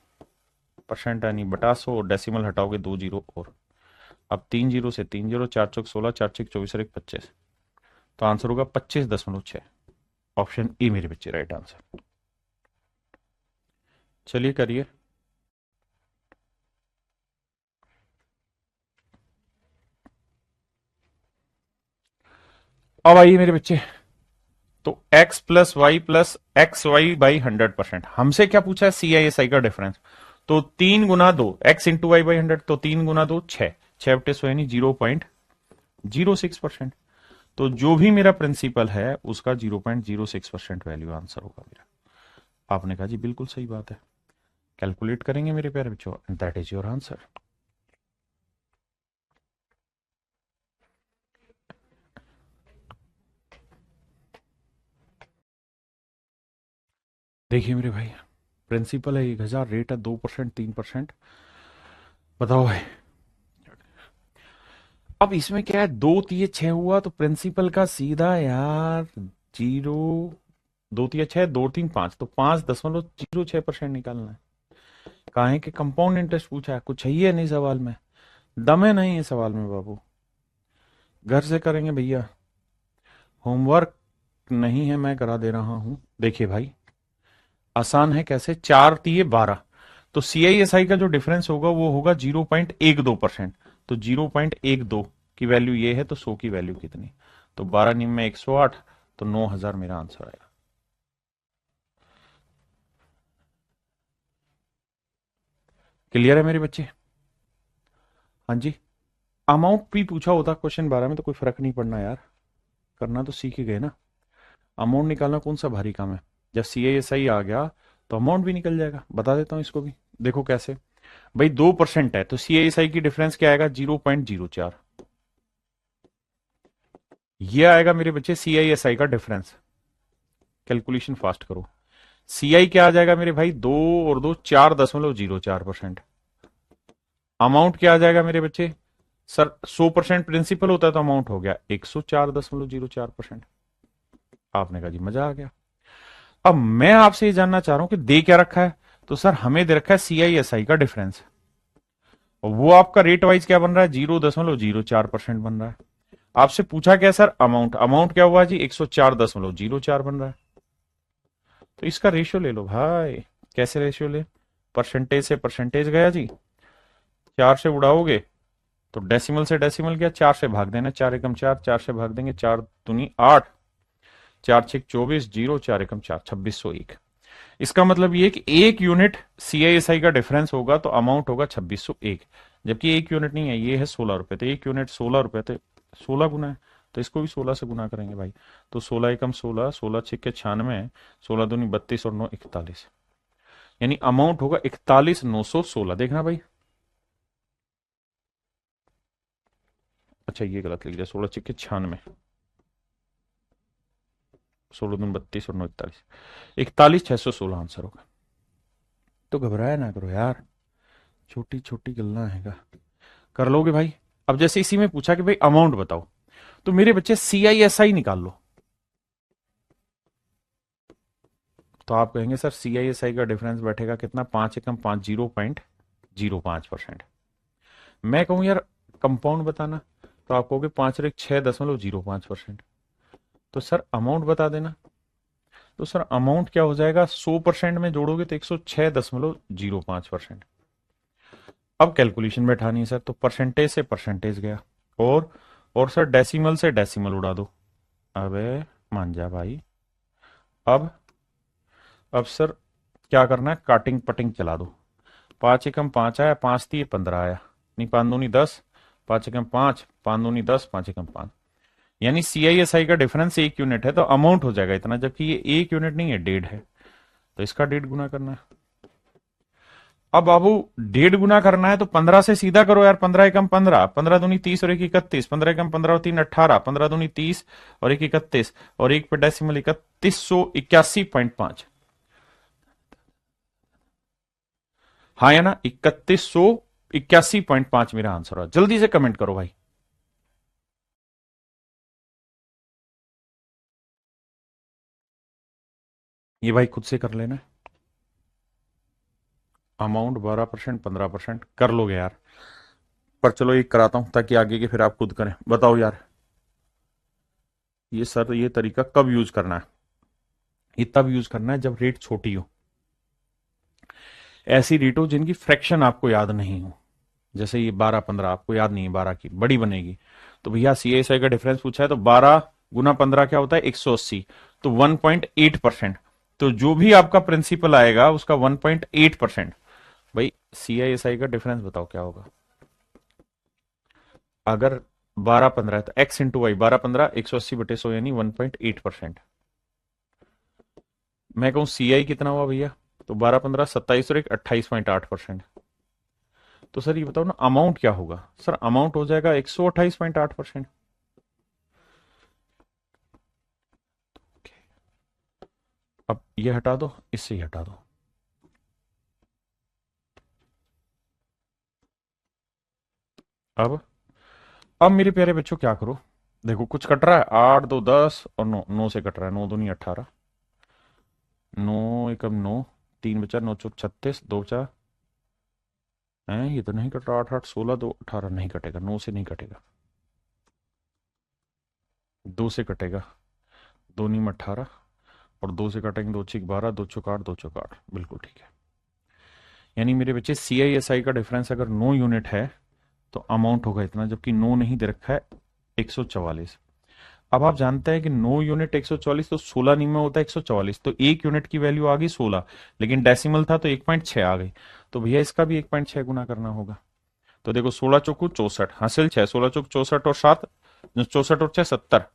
परसेंट यानी बटा 100, और डेसिमल हटाओगे 2 जीरो और। अब 3 जीरो से 3 जीरो, 4×4 = 16, 4×6 = 24 और 1 25, तो आंसर होगा 25.6। ऑप्शन ए मेरे बच्चे राइट आंसर। चलिए करिए। अब आइए मेरे बच्चे, तो x plus y plus x y by 100%, हमसे क्या पूछा है? सी आई एस आई का डिफरेंस। तो 3 × 2, x × y/100, तो 3 × 2 6, 6/100 यानी 0.06%। तो जो भी मेरा प्रिंसिपल है उसका 0.06% वैल्यू आंसर होगा मेरा। आपने कहा जी बिल्कुल सही बात है, कैलकुलेट करेंगे मेरे प्यारे बच्चों, दैट इज योर आंसर। देखिए मेरे भाई, प्रिंसिपल है 1000, रेट है 2%, 3%। बताओ भाई, अब इसमें क्या है, 2×3 = 6 हुआ, तो प्रिंसिपल का सीधा यार जीरो, 2×3 = 6, 2×3 = 5, तो 5.06% निकालना है। कहा है कि कंपाउंड इंटरेस्ट पूछा है, कुछ चाहिए नहीं सवाल में, दम है नहीं है सवाल में बाबू। घर से करेंगे भैया, होमवर्क नहीं है, मैं करा दे रहा हूं। देखिए भाई, आसान है, कैसे? 4×3 = 12, तो सी आई एस आई का जो डिफरेंस होगा वो होगा 0.12%, तो 0.12 की वैल्यू ये है, तो 100 की वैल्यू कितनी? तो 12×9 = 108, तो 9000 मेरा आंसर आएगा। क्लियर है मेरे बच्चे? हाँ जी। अमाउंट भी पूछा होता क्वेश्चन 12 में तो कोई फर्क नहीं पड़ना यार, करना तो सीख ही गए ना। अमाउंट निकालना कौन सा भारी काम है? जब सी आई एस आई आ गया तो अमाउंट भी निकल जाएगा। बता देता हूं इसको भी, देखो कैसे। भाई 2% है तो सीआईएसआई की डिफरेंस क्या आएगा? 0.04। ये आएगा मेरे बच्चे सीआईएसआई का डिफरेंस। कैलकुलेशन फास्ट करो। सीआई क्या आ जाएगा मेरे भाई? 2 और 2 4.04%। अमाउंट क्या आ जाएगा मेरे बच्चे? सर 100% प्रिंसिपल होता है तो अमाउंट हो गया 104.04%। आपने कहा जी मजा आ गया। अब मैं आपसे ये जानना चाह रहा हूं कि दे क्या रखा है? तो सर हमें दे रखा है सीआईएसआई का डिफरेंस, और वो आपका रेट वाइज क्या बन रहा है? 0.04% बन रहा है। आपसे पूछा क्या सर? अमाउंट। अमाउंट क्या हुआ जी? 104.04 बन रहा है। तो इसका रेशियो ले लो भाई। कैसे रेशियो ले? परसेंटेज से परसेंटेज गया जी, 4 से उड़ाओगे तो डेसिमल से डेसिमल गया, 4 से भाग देना, 4 एकम 4, 4 से भाग देंगे, 4 दूनी 8, 4 6 24, 0 4 एकम 4, 2601। इसका मतलब ये कि एक यूनिट सीआईएसआई का डिफरेंस होगा तो अमाउंट होगा 2601, जबकि एक यूनिट नहीं है, ये है 16 रुपए, तो एक यूनिट 16 रुपए, तो 16 गुना है, तो इसको भी 16 से गुना करेंगे भाई। तो 16 एकम 16, 16 6 96, 16 दूनी 32 और 9 41, यानी अमाउंट होगा 41,916। देखना भाई, अच्छा ये गलत लिख दिया, 16 6 96, 16 दूनी 32 और 9 41, 41,616 आंसर होगा। तो घबराया ना करो यार, छोटी छोटी गलना है, कर लोगे भाई। अब जैसे इसी में पूछा कि भाई अमाउंट बताओ, तो मेरे बच्चे सीआईएसआई निकाल लो। तो आप कहेंगे सर सीआईएसआई का डिफरेंस बैठेगा कितना? 5 एकम 5, 0.05%। मैं कहूं यार कंपाउंड बताना, तो आप कहोगे 5 और 1 6.05%। तो सर अमाउंट बता देना। तो सर अमाउंट क्या हो जाएगा? 100% में जोड़ोगे तो 106.05%। अब कैलकुलेशन बैठानी है सर, तो परसेंटेज से परसेंटेज गया, और सर डेसिमल से डेसिमल उड़ा दो। अबे मान जा भाई। अब अब सर क्या करना है? काटिंग पटिंग चला दो। 5 एकम 5 आया, 5 3 15 आया, नहीं 5 दूनी 10, 5 एकम 5, 5 दूनी 10, 5 एकम 5, यानी सीआईएसआई का डिफरेंस 1 यूनिट है तो अमाउंट हो जाएगा इतना, जबकि ये 1 यूनिट नहीं है, 1.5 है, तो इसका 1.5 गुना करना है। अब बाबू 1.5 गुना करना है तो 15 से सीधा करो यार। 15 एकम 15, 15 दूनी 30 और 1 31, 15 एकम 15 और 3 18, 15 दूनी 30 और 1 31, और एक पे डेसिमल 3181.5। हाँ या ना? 3181.5 मेरा आंसर है। जल्दी से कमेंट करो भाई। ये भाई खुद से कर लेना। अमाउंट 12%, 15% कर लोगे यार, पर चलो एक कराता हूं ताकि आगे के फिर आप खुद करें। बताओ यार, ये सर ये तरीका कब यूज करना है? ये तब यूज करना है जब रेट छोटी हो, ऐसी रेट हो जिनकी फ्रैक्शन आपको याद नहीं हो। जैसे ये 12 15 आपको याद नहीं है, 12 की बड़ी बनेगी, तो भैया सीएसआई का डिफरेंस पूछा है तो 12 गुना 15 क्या होता है? 180, तो 1.8%। तो जो भी आपका प्रिंसिपल आएगा उसका 1.8%। भाई सीआईएसआई का डिफरेंस बताओ क्या होगा? अगर 12 15 है तो एक्स इंटू वाई, 12 15 180/100 यानी 1.8%। मैं कहूं सीआई कितना हुआ भैया? तो 12 15 27 और 1 28.8%। तो सर ये बताओ ना अमाउंट क्या होगा? सर अमाउंट हो जाएगा 128.8%। अब ये हटा दो, इससे ही हटा दो। अब मेरे प्यारे बच्चों क्या करो? देखो कुछ कट रहा है, 8 2 10 और 9 से कट रहा है, 9 दूनी 18, 9 एकम 9, 3 बचा 9 चौक 36, 2 4 है, ये तो नहीं कट रहा। 8 8 16 2 18 नहीं कटेगा, 9 से नहीं कटेगा, 2 से कटेगा, 2 नी 18, और 2 से काटेंगे 2 6 12, 2 चौक 8, 2 चौक 8, बिल्कुल ठीक है। यानी मेरे बच्चे सीआईएसआई का डिफरेंस अगर 9 यूनिट है तो अमाउंट होगा इतना, जबकि 9 नहीं दे रखा है, 144। अब आप जानते हैं कि 9 यूनिट 144, तो 16 नी में होता है 144, तो 1 यूनिट की वैल्यू आ गई 16, लेकिन डेसिमल था तो 1.6 आ गई, तो भैया इसका भी 1.6 गुना करना होगा। तो देखो 16 चौकू 64, हासिल 6, 16 चौक 64 और 7, 64 और 6 70,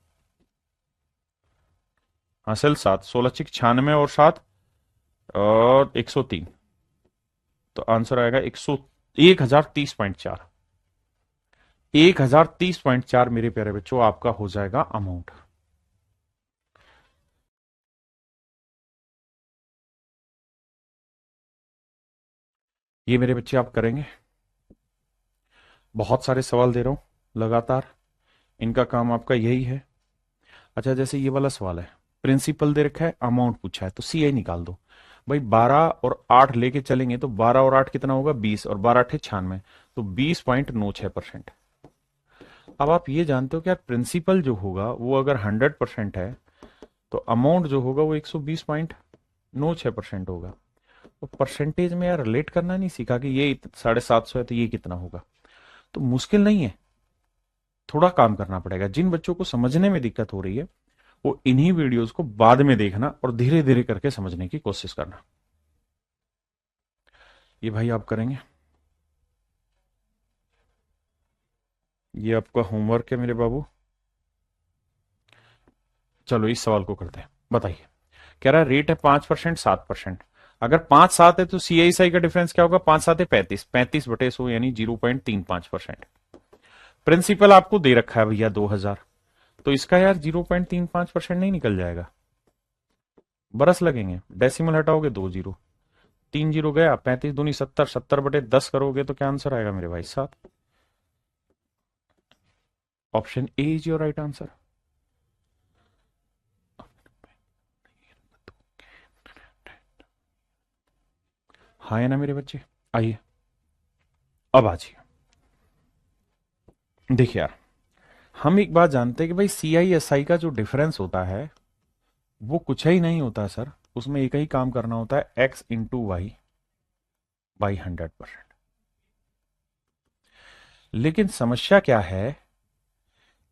हासिल 7, 16 6 96 और 7 और 103, तो आंसर आएगा 1030.4। 1030.4 मेरे प्यारे बच्चों आपका हो जाएगा अमाउंट। ये मेरे बच्चे आप करेंगे। बहुत सारे सवाल दे रहा हूं लगातार, इनका काम आपका यही है। अच्छा, जैसे ये वाला सवाल है, प्रिंसिपल दे रखा है, अमाउंट पूछा है, तो सीआई निकाल दो। भाई 12 और 8 लेके चलेंगे तो 12 और 8 कितना होगा, 20, और 12 8 96, तो 20.96%। अब आप ये जानते हो कि यार प्रिंसिपल जो होगा वो अगर 100% है तो अमाउंट जो होगा वो 120.96% होगा। तो परसेंटेज में यार रिलेट करना नहीं सीखा कि ये 750 है तो ये कितना होगा। तो मुश्किल नहीं है, थोड़ा काम करना पड़ेगा। जिन बच्चों को समझने में दिक्कत हो रही है वो इन्हीं वीडियोस को बाद में देखना और धीरे धीरे करके समझने की कोशिश करना। ये भाई आप करेंगे। ये आपका होमवर्क है मेरे बाबू। चलो इस सवाल को करते हैं। बताइए, कह रहा है रेट है 5%, 7%। अगर 5-7 है तो सीआईएसआई का डिफरेंस क्या होगा, 5-7 है 35, 35/100 यानी 0.35%। प्रिंसिपल आपको दे रखा है भैया 2000, तो इसका यार 0.35% नहीं निकल जाएगा, बरस लगेंगे। डेसिमल हटाओगे 2 जीरो, 3 जीरो गया, 35 दूनी 70, 70/10 करोगे तो क्या आंसर आएगा मेरे भाई, 7। Option A is your right answer. हाँ है ना मेरे बच्चे। आइए अब आ जाइए। देखिए यार, हम एक बात जानते हैं कि भाई सीआईएसआई का जो डिफरेंस होता है वो कुछ ही नहीं होता सर, उसमें एक ही काम करना होता है, एक्स इंटू वाई बाई 100%। लेकिन समस्या क्या है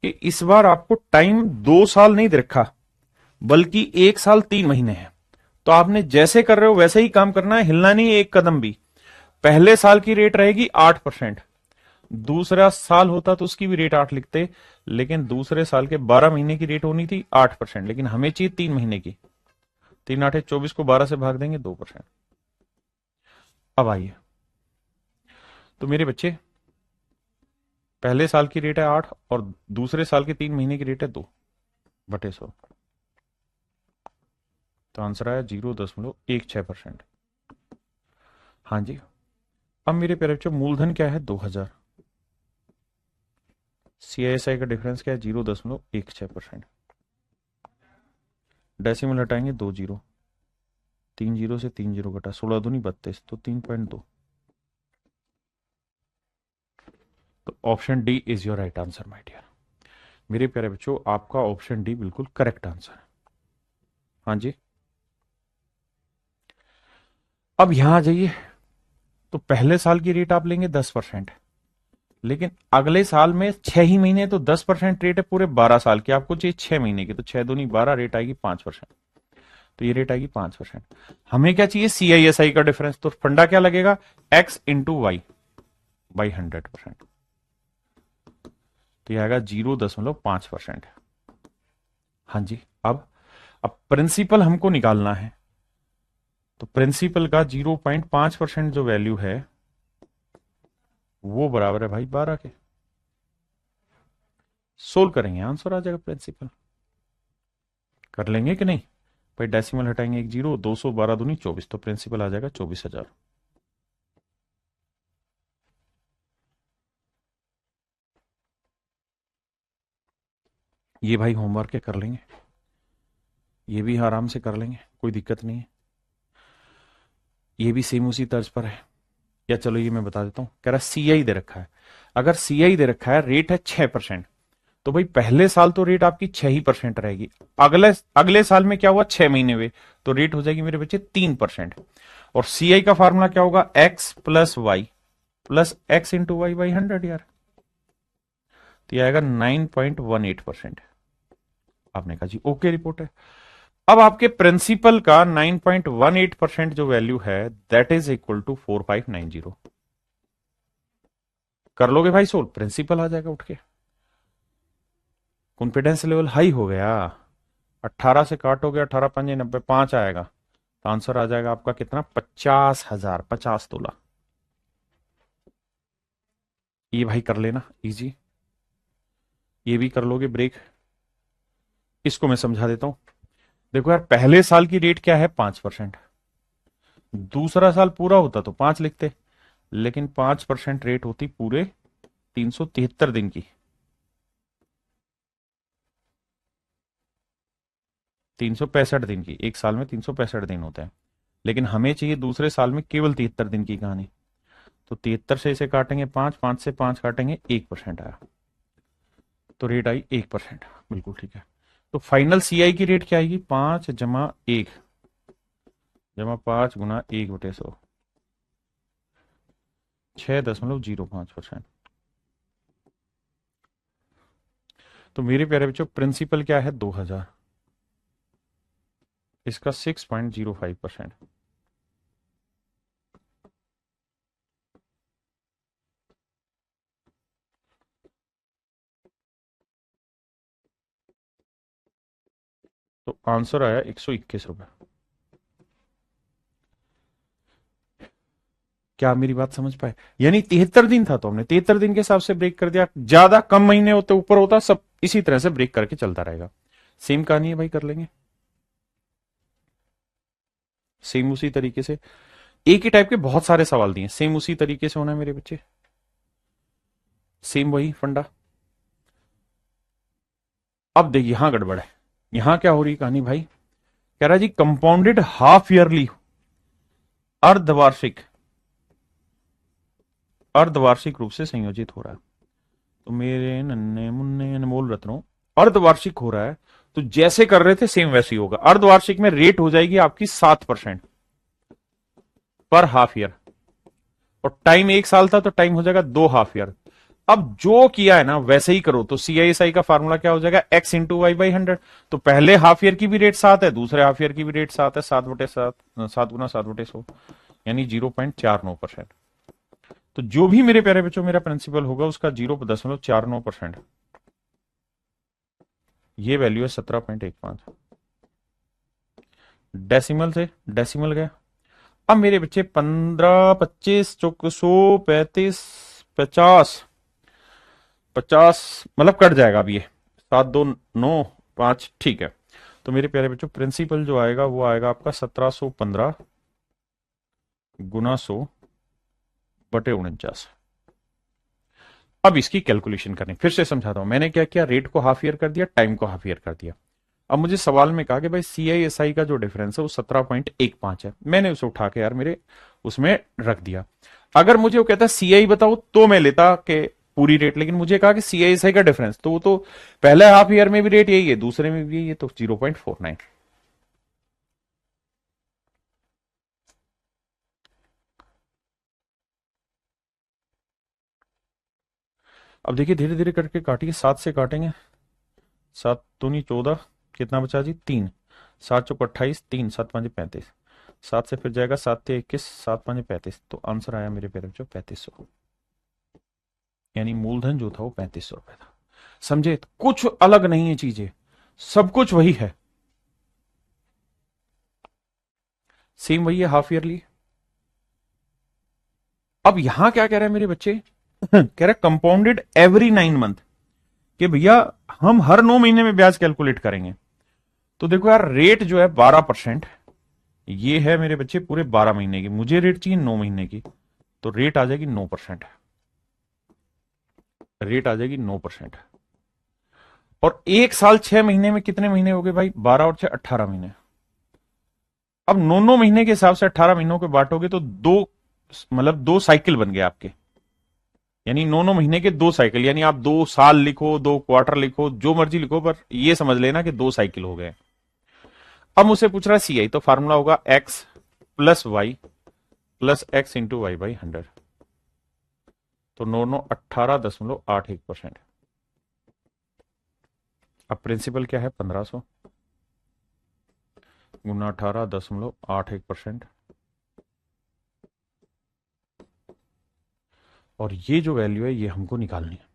कि इस बार आपको टाइम 2 साल नहीं दे रखा, बल्कि 1 साल 3 महीने है। तो आपने जैसे कर रहे हो वैसे ही काम करना है, हिलना नहीं एक कदम भी। पहले साल की रेट रहेगी 8%, दूसरा साल होता तो उसकी भी रेट 8 लिखते, लेकिन दूसरे साल के 12 महीने की रेट होनी थी 8%, लेकिन हमें चाहिए 3 महीने की। 3 8 24 को 12 से भाग देंगे 2%। अब आइए, तो मेरे बच्चे पहले साल की रेट है 8 और दूसरे साल के 3 महीने की रेट है 2/100, तो आंसर आया 0.16%। हाँ जी। अब मेरे प्यारे बच्चों मूलधन क्या है, 2000। सीआईएसआई का डिफरेंस क्या है, 0.16%। डेसिमल हटाएंगे 2 जीरो, 3 जीरो से 3 जीरो घटा, 16 दूनी 32, तो 3.2। तो option D is your right answer my dear. मेरे प्यारे बच्चों आपका ऑप्शन डी बिल्कुल करेक्ट आंसर है। हाँ जी। अब यहां आ जाइए, तो पहले साल की रेट आप लेंगे 10%, लेकिन अगले साल में 6 ही महीने, तो 10% रेट है पूरे 12 साल की, आपको चाहिए 6 महीने की, तो 6 दूनी 12, रेट आएगी 5%। तो ये रेट आएगी 5%। हमें क्या चाहिए, सीआईएसआई का डिफरेंस, तो फंडा क्या लगेगा, एक्स इंटू वाई बाई 100%, तो ये आएगा 0.5%। हाँ जी। अब प्रिंसिपल हमको निकालना है, तो प्रिंसिपल का 0.5% जो वैल्यू है वो बराबर है भाई 12 के। सोल्व करेंगे, आंसर आ जाएगा प्रिंसिपल। कर लेंगे कि नहीं भाई, डेसिमल हटाएंगे 1 जीरो, 212 दूनी 24, तो प्रिंसिपल आ जाएगा 24,000। ये भाई होमवर्क है, कर लेंगे, ये भी आराम से कर लेंगे, कोई दिक्कत नहीं है। ये भी सेम उसी तर्ज पर है। या चलो ये मैं बता देता हूं, कह रहा सीआई दे रखा है। अगर सीआई दे रखा है, रेट है 6%, तो भाई पहले साल तो रेट आपकी 6% रहेगी। अगले अगले साल में क्या हुआ, 6 महीने हुए, तो रेट हो जाएगी मेरे बच्चे 3%। और सीआई का फार्मूला क्या होगा, x plus y plus x into y by 100 यार, तो यह आएगा 9.18%। आपने कहा जी ओके, रिपोर्ट है। अब आपके प्रिंसिपल का 9.18% जो वैल्यू है, दैट इज इक्वल टू 4590। कर लोगे भाई सोल्व, प्रिंसिपल आ जाएगा उठ के। कॉन्फिडेंस लेवल हाई हो गया। 18 से काटोगे, 18 5 90, 5 आएगा, तो आंसर आ जाएगा आपका कितना, 50,000, 50 तोला। ये भाई कर लेना इजी, ये भी कर लोगे ब्रेक। इसको मैं समझा देता हूं। देखो यार, पहले साल की रेट क्या है? 5%। दूसरा साल पूरा होता तो 5 लिखते, लेकिन 5% रेट होती पूरे 373 दिन की। 365 दिन की, एक साल में 365 दिन होते हैं, लेकिन हमें चाहिए दूसरे साल में केवल 73 दिन की कहानी। तो 73 से इसे काटेंगे 5, 5 से 5 काटेंगे, 1% आया, तो रेट आई 1%। बिल्कुल ठीक है। तो फाइनल सीआई की रेट क्या आएगी? 5 जमा 1 जमा 5 गुना 1/100, 6.05%। तो मेरे प्यारे बच्चों, प्रिंसिपल क्या है? 2000, इसका 6.05%। तो आंसर आया 121 रुपए। क्या आप मेरी बात समझ पाए? यानी 73 दिन था, तो हमने 73 दिन के हिसाब से ब्रेक कर दिया। ज्यादा कम महीने होते, ऊपर होता, सब इसी तरह से ब्रेक करके चलता रहेगा। सेम कहानी है भाई, कर लेंगे सेम उसी तरीके से। एक ही टाइप के बहुत सारे सवाल दिए, सेम उसी तरीके से होना है मेरे बच्चे, सेम वही फंडा। अब देखिए, यहां गड़बड़ है। यहां क्या हो रही कहानी भाई? कह रहा है जी, कंपाउंडेड हाफ ईयरली, अर्धवार्षिक, अर्धवार्षिक रूप से संयोजित हो रहा है। तो मेरे नन्हे मुन्ने अनमोल रत्नों, अर्धवार्षिक हो रहा है, तो जैसे कर रहे थे सेम वैसे ही होगा। अर्धवार्षिक में रेट हो जाएगी आपकी 7% पर हाफ ईयर, और टाइम 1 साल था तो टाइम हो जाएगा 2 हाफ ईयर। अब जो किया है ना वैसे ही करो, तो सीआईएसआई का फार्मूला क्या हो जाएगा? x×y/100। तो पहले हाफ ईयर की भी रेट 7 है, दूसरे हाफ ईयर की भी रेट 7 है, 7/7, 7 गुना 7/100, यानी 0.49%। तो जो भी मेरे प्यारे बच्चों मेरा प्रिंसिपल होगा उसका 0.49%, ये वैल्यू है 17.15। डेसिमल से डेसिमल गया। अब मेरे बच्चे 15, 25, 135, 50, 50 मतलब कट जाएगा अब ये, 7, 2, 9, 5, ठीक है। तो मेरे प्यारे बच्चों, प्रिंसिपल जो आएगा वो आएगा आपका 1715 गुना 100/49। अब इसकी कैलकुलेशन करनी, फिर से समझाता हूं। मैंने क्या किया? रेट को हाफ ईयर कर दिया, टाइम को हाफ ईयर कर दिया। अब मुझे सवाल में कहा कि भाई सीआईएसआई का जो डिफरेंस है वो 17.15 है। मैंने उसे उठा के यार मेरे उसमें रख दिया। अगर मुझे वो कहता सीआई बताओ तो मैं लेता कि पूरी रेट, लेकिन मुझे कहा कि सीआईएसआई का डिफरेंस, तो वो तो पहले हाफ ईयर में भी रेट यही है, दूसरे में भी यही है, तो 0.49। अब देखिए, धीरे धीरे करके काटिए, 7 से काटेंगे, 7 दूनी 14, कितना बचा जी? 3, 7 चौक 28, 3, 7 5 35, 7 से फिर जाएगा 7 3 21, 7 5 35, तो आंसर आया मेरे पेरेंट्स जो 3500। यानी मूलधन जो था वो 3500 रुपए था। समझे? तो कुछ अलग नहीं है चीजें, सब कुछ वही है, सेम वही है हाफ ईयरली। अब यहां क्या कह रहे हैं मेरे बच्चे? कह रहे कंपाउंडेड एवरी 9 मंथ, कि भैया हम हर 9 महीने में ब्याज कैलकुलेट करेंगे। तो देखो यार, रेट जो है 12%, ये है मेरे बच्चे पूरे 12 महीने की, मुझे रेट चाहिए 9 महीने की, तो रेट आ जाएगी 9%। रेट आ जाएगी 9%। और 1 साल 6 महीने में कितने महीने हो गए भाई? 12 और 6 18 महीने। अब 9 9 महीने के हिसाब से 18 महीनों के बांटोगे तो दो, मतलब 2 साइकिल बन गए आपके। यानी 9 9 महीने के 2 साइकिल, यानी आप 2 साल लिखो, 2 क्वार्टर लिखो, जो मर्जी लिखो, पर ये समझ लेना कि 2 साइकिल हो गए। अब मुझसे पूछ रहा है सीआई, तो फार्मूला होगा x+y+x×y/100। तो 18.81%। अब प्रिंसिपल क्या है? 1500 गुना 18.81%। और ये जो वैल्यू है ये हमको निकालनी है।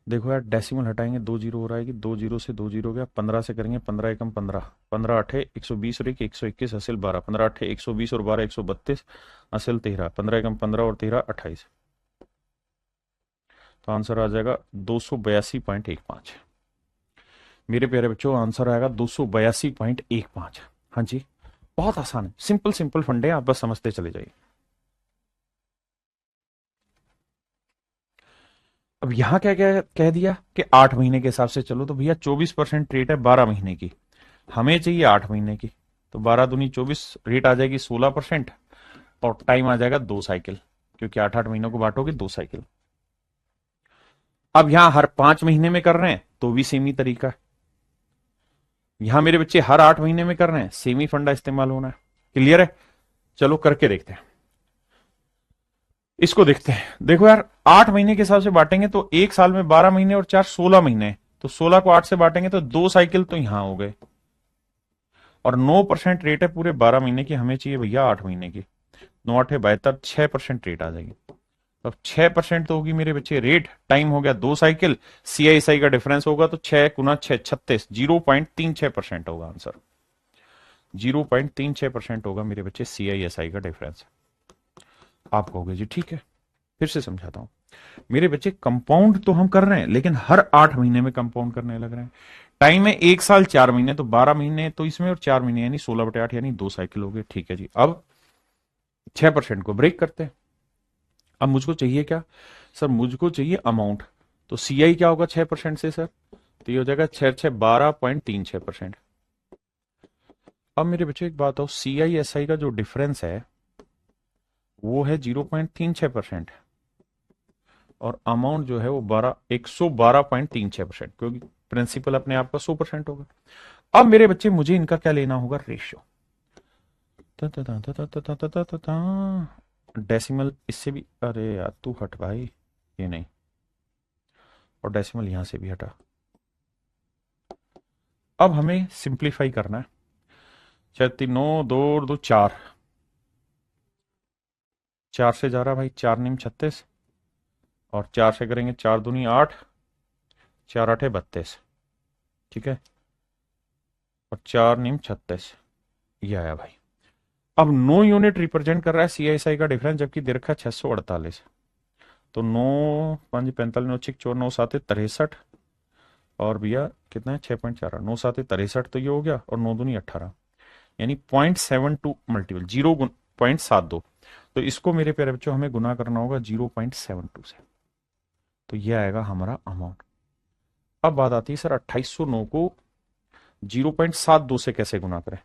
देखो यार, डेसिमल हटाएंगे, 2 जीरो हो रहा है कि 2 जीरो से 2 जीरो गया, 15 से करेंगे, 15 एकम 15, 15 8 120 और 121 असिल 12, 15 8 120 और 12 132 असिल 13, 15 एकम 15 और 13 28। तो आंसर आ जाएगा 282.15। मेरे प्यारे बच्चों आंसर आएगा 282.15। हाँ जी, बहुत आसान है, सिंपल सिंपल फंडे, आप बस समझते चले जाइए। अब यहां क्या क्या कह दिया कि 8 महीने के हिसाब से चलो, तो भैया 24% रेट है 12 महीने की, हमें चाहिए 8 महीने की, तो 12 दूनी 24, रेट आ जाएगी 16%, और टाइम आ जाएगा 2 साइकिल, क्योंकि 8 8 महीनों को बांटोगे 2 साइकिल। अब यहां हर 5 महीने में कर रहे हैं तो भी सेम ही तरीका है, यहां मेरे बच्चे हर 8 महीने में कर रहे हैं, सेम ही फंडा इस्तेमाल होना है। क्लियर है? चलो करके देखते हैं, इसको देखते हैं। देखो यार, 8 महीने के हिसाब से बांटेंगे तो एक साल में 12 महीने और 4 16 महीने, तो 16 को 8 से बांटेंगे तो 2 साइकिल तो यहां हो गए, और 9% रेट है पूरे 12 महीने की, हमें चाहिए भैया 8 महीने की। 9 8 72, 6% रेट आ जाएगी। अब 6% तो होगी मेरे बच्चे रेट, टाइम हो गया 2 साइकिल, सीआईएसआई का डिफरेंस होगा तो 6 × 6 36, 0.36% होगा आंसर। 0.36% होगा मेरे बच्चे सीआईएसआई का डिफरेंस। आप कहोगे जी ठीक है, फिर से समझाता हूं। मेरे बच्चे कंपाउंड तो हम कर रहे हैं, लेकिन हर 8 महीने में कंपाउंड करने लग रहे हैं। टाइम है 1 साल 4 महीने, तो 12 महीने तो इसमें और 4 महीने, यानी 16/8, यानी 2 साइकिल हो गए। ठीक है जी, अब 6% को ब्रेक करते हैं। अब मुझको चाहिए क्या सर? मुझको चाहिए अमाउंट, तो सीआई क्या होगा 6% से सर? तो ये हो जाएगा 6 6 12.36%। अब मेरे बच्चे एक बात हो, सीआई एसआई का जो डिफरेंस है वो है 0.36%, और अमाउंट जो है वो 112.36%, क्योंकि प्रिंसिपल अपने आप का 100% होगा। अब मेरे बच्चे मुझे इनका क्या लेना होगा? रेशियो। डेसिमल इससे भी, अरे यार तू हट भाई, ये नहीं, और डेसिमल यहां से भी हटा। अब हमें सिंप्लीफाई करना है। 6 3 9 2 2 4, 4 से जा रहा भाई, 4 9 36, और 4 से करेंगे 4 दूनी 8, 4 8 32, ठीक है, और 4 9 36, ये आया भाई। अब 9 यूनिट रिप्रेजेंट कर रहा है सीआईएसआई का डिफरेंस, जबकि दे रखा है 648, तो 9 5 45 9 6 4 9 7 63, और भैया कितना है 6.4, 9 7 63, तो ये हो गया, और 9 दूनी 18, यानी 0.72 मल्टीपल, 0.72। तो इसको मेरे प्यारे बच्चों हमें गुना करना होगा 0.72 से, तो ये आएगा हमारा अमाउंट। अब बात आती है सर 2809 को 0.72 से कैसे गुना करें?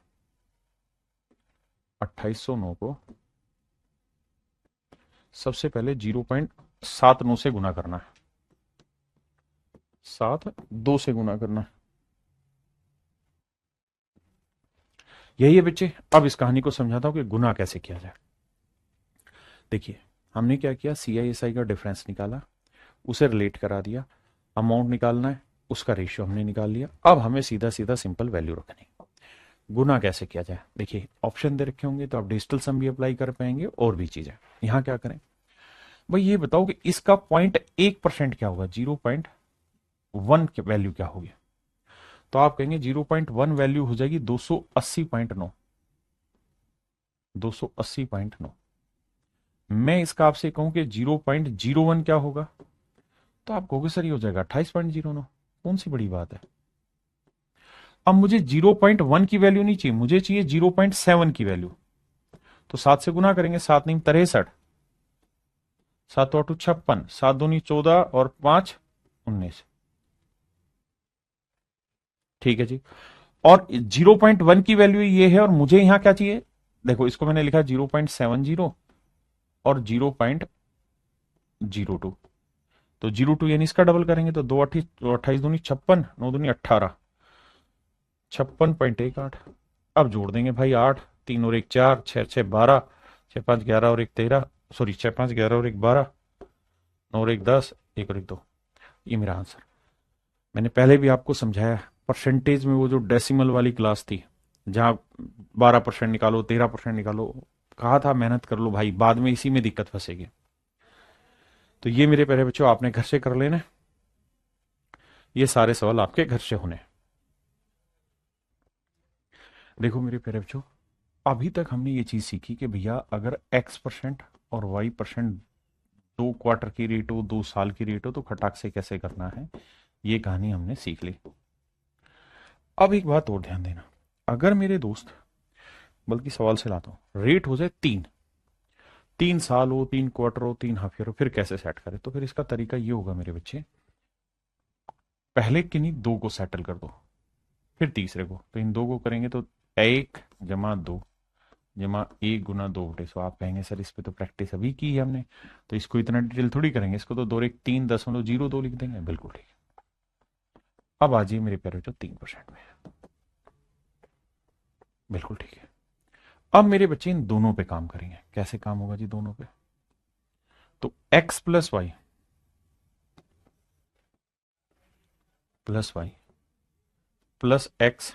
2809 को सबसे पहले 0.79 से गुना करना है, 7 2 से गुना करना है। यही है बच्चे। अब इस कहानी को समझाता हूं कि गुना कैसे किया जाए। देखिए, हमने क्या किया, सीआईएसआई का डिफरेंस निकाला, उसे रिलेट करा दिया, अमाउंट निकालना है, उसका रेशियो हमने निकाल लिया। अब हमें सीधा सीधा सिंपल वैल्यू रखनी। गुना कैसे किया जाए? देखिए, ऑप्शन दे रखे होंगे तो आप डिजिटल सम भी अप्लाई कर पाएंगे, और भी चीजें। यहां क्या करें भाई, ये बताओ कि इसका 0.1% क्या होगा, 0.1 की वैल्यू क्या होगी? तो आप कहेंगे 0.1 वैल्यू हो जाएगी 280.9, 280.9। मैं इसका आपसे कहूं कि 0.01 क्या होगा, तो आप कहोगे सर ये हो जाएगा 28.09, कौन सी बड़ी बात है। अब मुझे 0.1 की वैल्यू नहीं चाहिए, मुझे चाहिए 0.7 की वैल्यू, तो 7 से गुना करेंगे, 7 9 63, 7 8 56, 7 दूनी 14, और 5 19, ठीक है जी। और 0.1 की वैल्यू ये है, और मुझे यहां क्या चाहिए? देखो, इसको मैंने लिखा 0.70 और 0.02, तो 02 यानी इसका डबल करेंगे तो 2 28 दूनी 56, 9 दूनी 18, 56.18। अब जोड़ देंगे भाई, 8 3 और 1 4, 6 6 12, 6 5 11 और 1 13, सॉरी 6 5 11 और 1 12, 9 और 1 10, 1 और 1 2। ये मेरा आंसर। मैंने पहले भी आपको समझाया, परसेंटेज में वो जो डेसिमल वाली क्लास थी, जहां 12% निकालो 13% निकालो, कहा था मेहनत कर लो भाई, बाद में इसी में दिक्कत फंसेगी। तो ये मेरे प्यारे बच्चों आपने घर से कर लेना, ये सारे सवाल आपके घर से होने। देखो मेरे प्यारे बच्चों, अभी तक हमने ये चीज सीखी कि भैया अगर x% और y% 2 क्वार्टर की रेट हो, 2 साल की रेट हो, तो खटाक से कैसे करना है, ये कहानी हमने सीख ली। अब एक बात और ध्यान देना, अगर मेरे दोस्त, बल्कि सवाल से लाता हूं, रेट हो जाए 3 साल हो, 3 क्वार्टर हो, 3 हाफ ईयर हो, फिर कैसे सेट करें? तो फिर इसका तरीका ये होगा मेरे बच्चे, पहले किन्हीं 2 को सेटल कर दो, फिर तीसरे को। तो इन 2 को करेंगे तो 1 + 2 जमा 1 × 2/100। आप कहेंगे सर इस पे तो प्रैक्टिस अभी की है हमने, तो इसको इतना डिटेल थोड़ी करेंगे, इसको तो 2 1 3.02 लिख देंगे। बिल्कुल ठीक है। अब आ जाइए मेरे प्यारे बच्चों 3% में। बिल्कुल ठीक है। अब मेरे बच्चे इन दोनों पे काम करेंगे। कैसे काम होगा जी दोनों पे? तो x + y plus x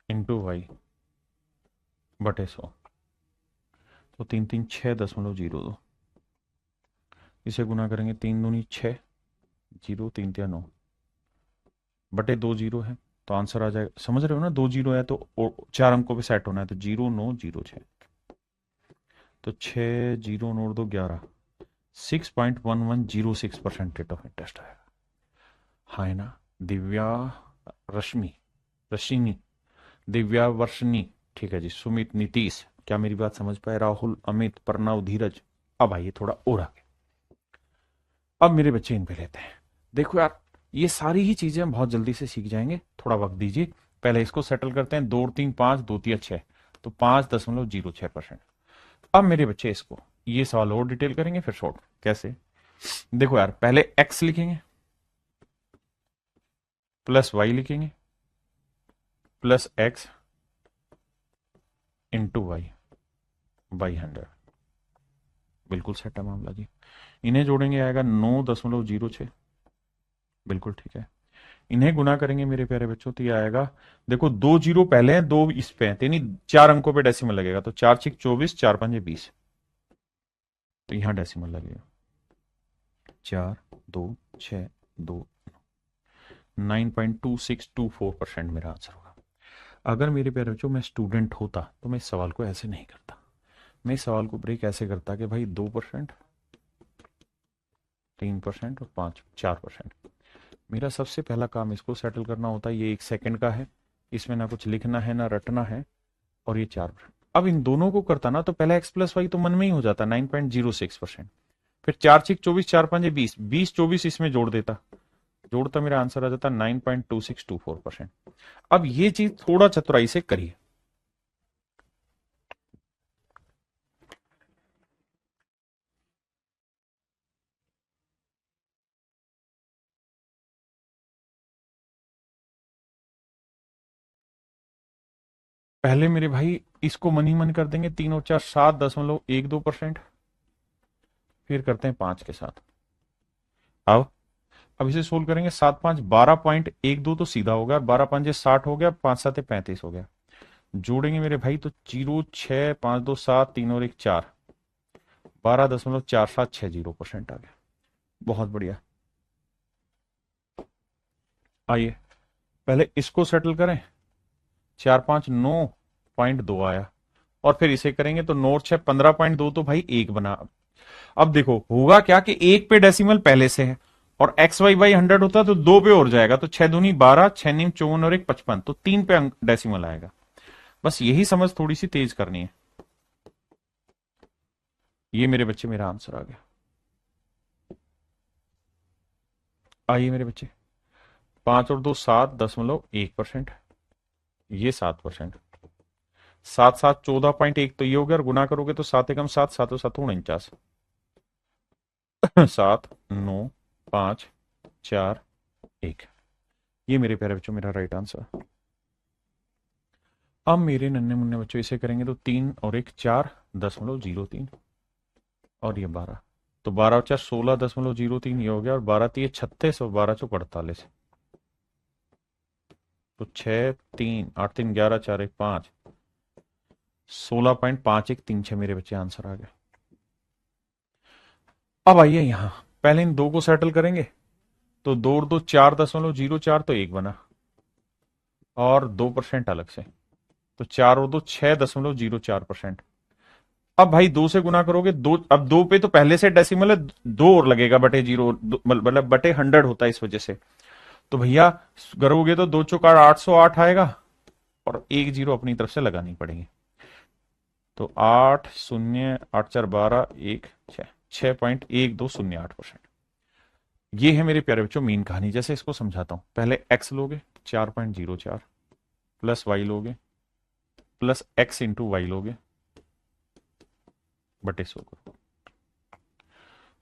into y बटे 100। तो 3 3 6.02, इसे गुना करेंगे 3 दूनी 6, 0 3 3 9 बटे 2 0 है, तो आंसर आ जाएगा। समझ रहे हो ना, 2 0 है तो 4 अंकों पे सेट होना है, तो 0 9 0 6। तो 6 0 9 2 11, 6.1106% रेट ऑफ इंटरेस्ट आएगा। हाँ है ना? दिव्या रश्मि, रशिनी, दिव्या वर्षनी, ठीक है जी, सुमित, नीतीश, क्या मेरी बात समझ पाए? राहुल, अमित, प्रणव, धीरज। अब आइए थोड़ा और आगे। अब मेरे बच्चे इन पे लेते हैं। देखो यार, ये सारी ही चीजें हम बहुत जल्दी से सीख जाएंगे, थोड़ा वक्त दीजिए। पहले इसको सेटल करते हैं। 2 3 5, 2 3 6, तो 5.06%। अब मेरे बच्चे इसको, ये सवाल और डिटेल करेंगे, फिर शॉर्ट। कैसे? देखो यार, पहले x लिखेंगे, प्लस y लिखेंगे, plus x into y by 100। बिल्कुल सेट है मामला जी। इन्हें जोड़ेंगे, आएगा 9.06। बिल्कुल ठीक है। इन्हें गुना करेंगे मेरे प्यारे बच्चों, तो ये आएगा, देखो 2 0 पहले हैं, 2 इस पे हैं, यानी 4 अंकों पे डेसिमल लगेगा। तो 4 6 24, 4 5 20, तो यहां डेसिमल लगेगा। 4 2 6 2, 9.2624% मेरा आंसर होगा। अगर मेरे प्यारे बच्चों मैं स्टूडेंट होता तो मैं इस सवाल को ऐसे नहीं करता। मैं इस सवाल को ब्रेक ऐसे करता कि भाई 2%, 3% और 4%। मेरा सबसे पहला काम इसको सेटल करना होता है। ये 1 सेकंड का है, इसमें ना कुछ लिखना है ना रटना है। और ये 4%। अब इन दोनों को करता ना, तो पहला x + y तो मन में ही हो जाता 9.06%। फिर 4 6 24, 4 5 20, 20 24 इसमें जोड़ देता, जोड़ता मेरा आंसर आ जाता 9.2624%। अब ये चीज थोड़ा चतुराई से करिए। पहले मेरे भाई इसको मन ही मन कर देंगे, 3 और 4 7.12%। फिर करते हैं 5 के साथ। अब इसे सोल्व करेंगे। 7 5 12.12 तो सीधा हो गया, 12 5 60 हो गया, 5 7 35 हो गया। जोड़ेंगे मेरे भाई तो 0 6 5 2 7, 3 और 1 4, 12.4760% आ गया। बहुत बढ़िया। आइए पहले इसको सेटल करें। 4 5 9.2 आया, और फिर इसे करेंगे तो 9 और 6 15.2, तो भाई 1 बना। अब देखो होगा क्या कि 1 पे डेसिमल पहले से है, और एक्स वाई बाई 100 होता तो 2 पे और जाएगा, तो 6 दूनी 12, 6 नीम 54 और 1 55, तो 3 पे डेसिमल आएगा। बस यही समझ थोड़ी सी तेज करनी है। ये मेरे बच्चे मेरा आंसर आ गया। आइए मेरे बच्चे, 5 और 2 7.1%, ये 7%। 7 7 14.1, तो ये हो गया, और गुना करोगे तो 7 एकम 7, 7 और 7 49। 7 9 5 4 1, ये मेरे प्यारे बच्चों मेरा राइट आंसर। अब मेरे नन्हे मुन्ने बच्चों इसे करेंगे तो 3 और 1 4.03, और ये 12, तो 12 और 4 16.03 ये हो गया, और 12 3 36, और 12 4 48। तो 6 3 8 3 11 4 1 5, 16.5136 मेरे बच्चे आंसर आ गया। अब आइए यहां, पहले इन 2 को सेटल करेंगे। तो 2 और 2 4.04, तो 1 बना, और 2% अलग से, तो 4 और 2 6.04%। अब भाई दो से गुना करोगे, दो, अब दो पे तो पहले से डेसिमल है, दो और लगेगा बटे जीरो, मतलब बटे 100 होता है इस वजह से। तो भैया करोगे तो दो चौका 808 आएगा, और एक जीरो अपनी तरफ से लगानी पड़ेगी। तो 8 0 8 4 12 1 6, 6.1208%। ये है मेरे प्यारे बच्चों मेन कहानी। जैसे इसको समझाता हूं, पहले एक्स लोगे 4.04, प्लस वाई लोगे, प्लस एक्स इंटू वाई लोगे, बटे 100 करो,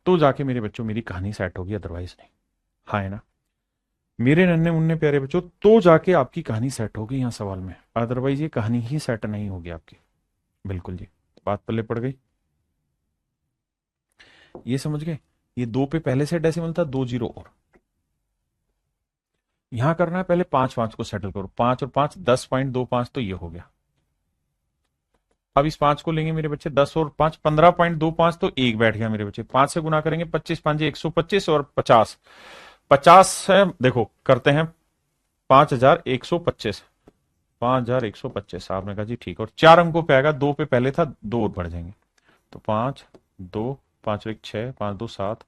तो जाके मेरे बच्चों मेरी कहानी सेट होगी, अदरवाइज नहीं। हाँ है ना मेरे नन्हे मुन्ने प्यारे बच्चों, तो जाके आपकी कहानी सेट होगी यहाँ सवाल में, अदरवाइज ये कहानी ही सेट नहीं होगी आपकी। बिल्कुल जी, बात पल्ले पड़ गई, ये समझ गए। ये दो पे पहले से डेसिमल था, दो जीरो और यहां करना है। पहले पांच पांच को सेटल करो, 5 और 5 10.25, तो ये हो गया। अब इस 5 को लेंगे मेरे बच्चे, 10 और 5 15.25, तो एक बैठ गया मेरे बच्चे। 5 से गुना करेंगे, 25 5 125, और 50 50 है, देखो करते हैं 5125, 5125। आपने कहा जी ठीक, और 4 अंकों पे आएगा, दो पे पहले था, दो और बढ़ जाएंगे। तो 5 2 5 और 1 6, 5 2 7,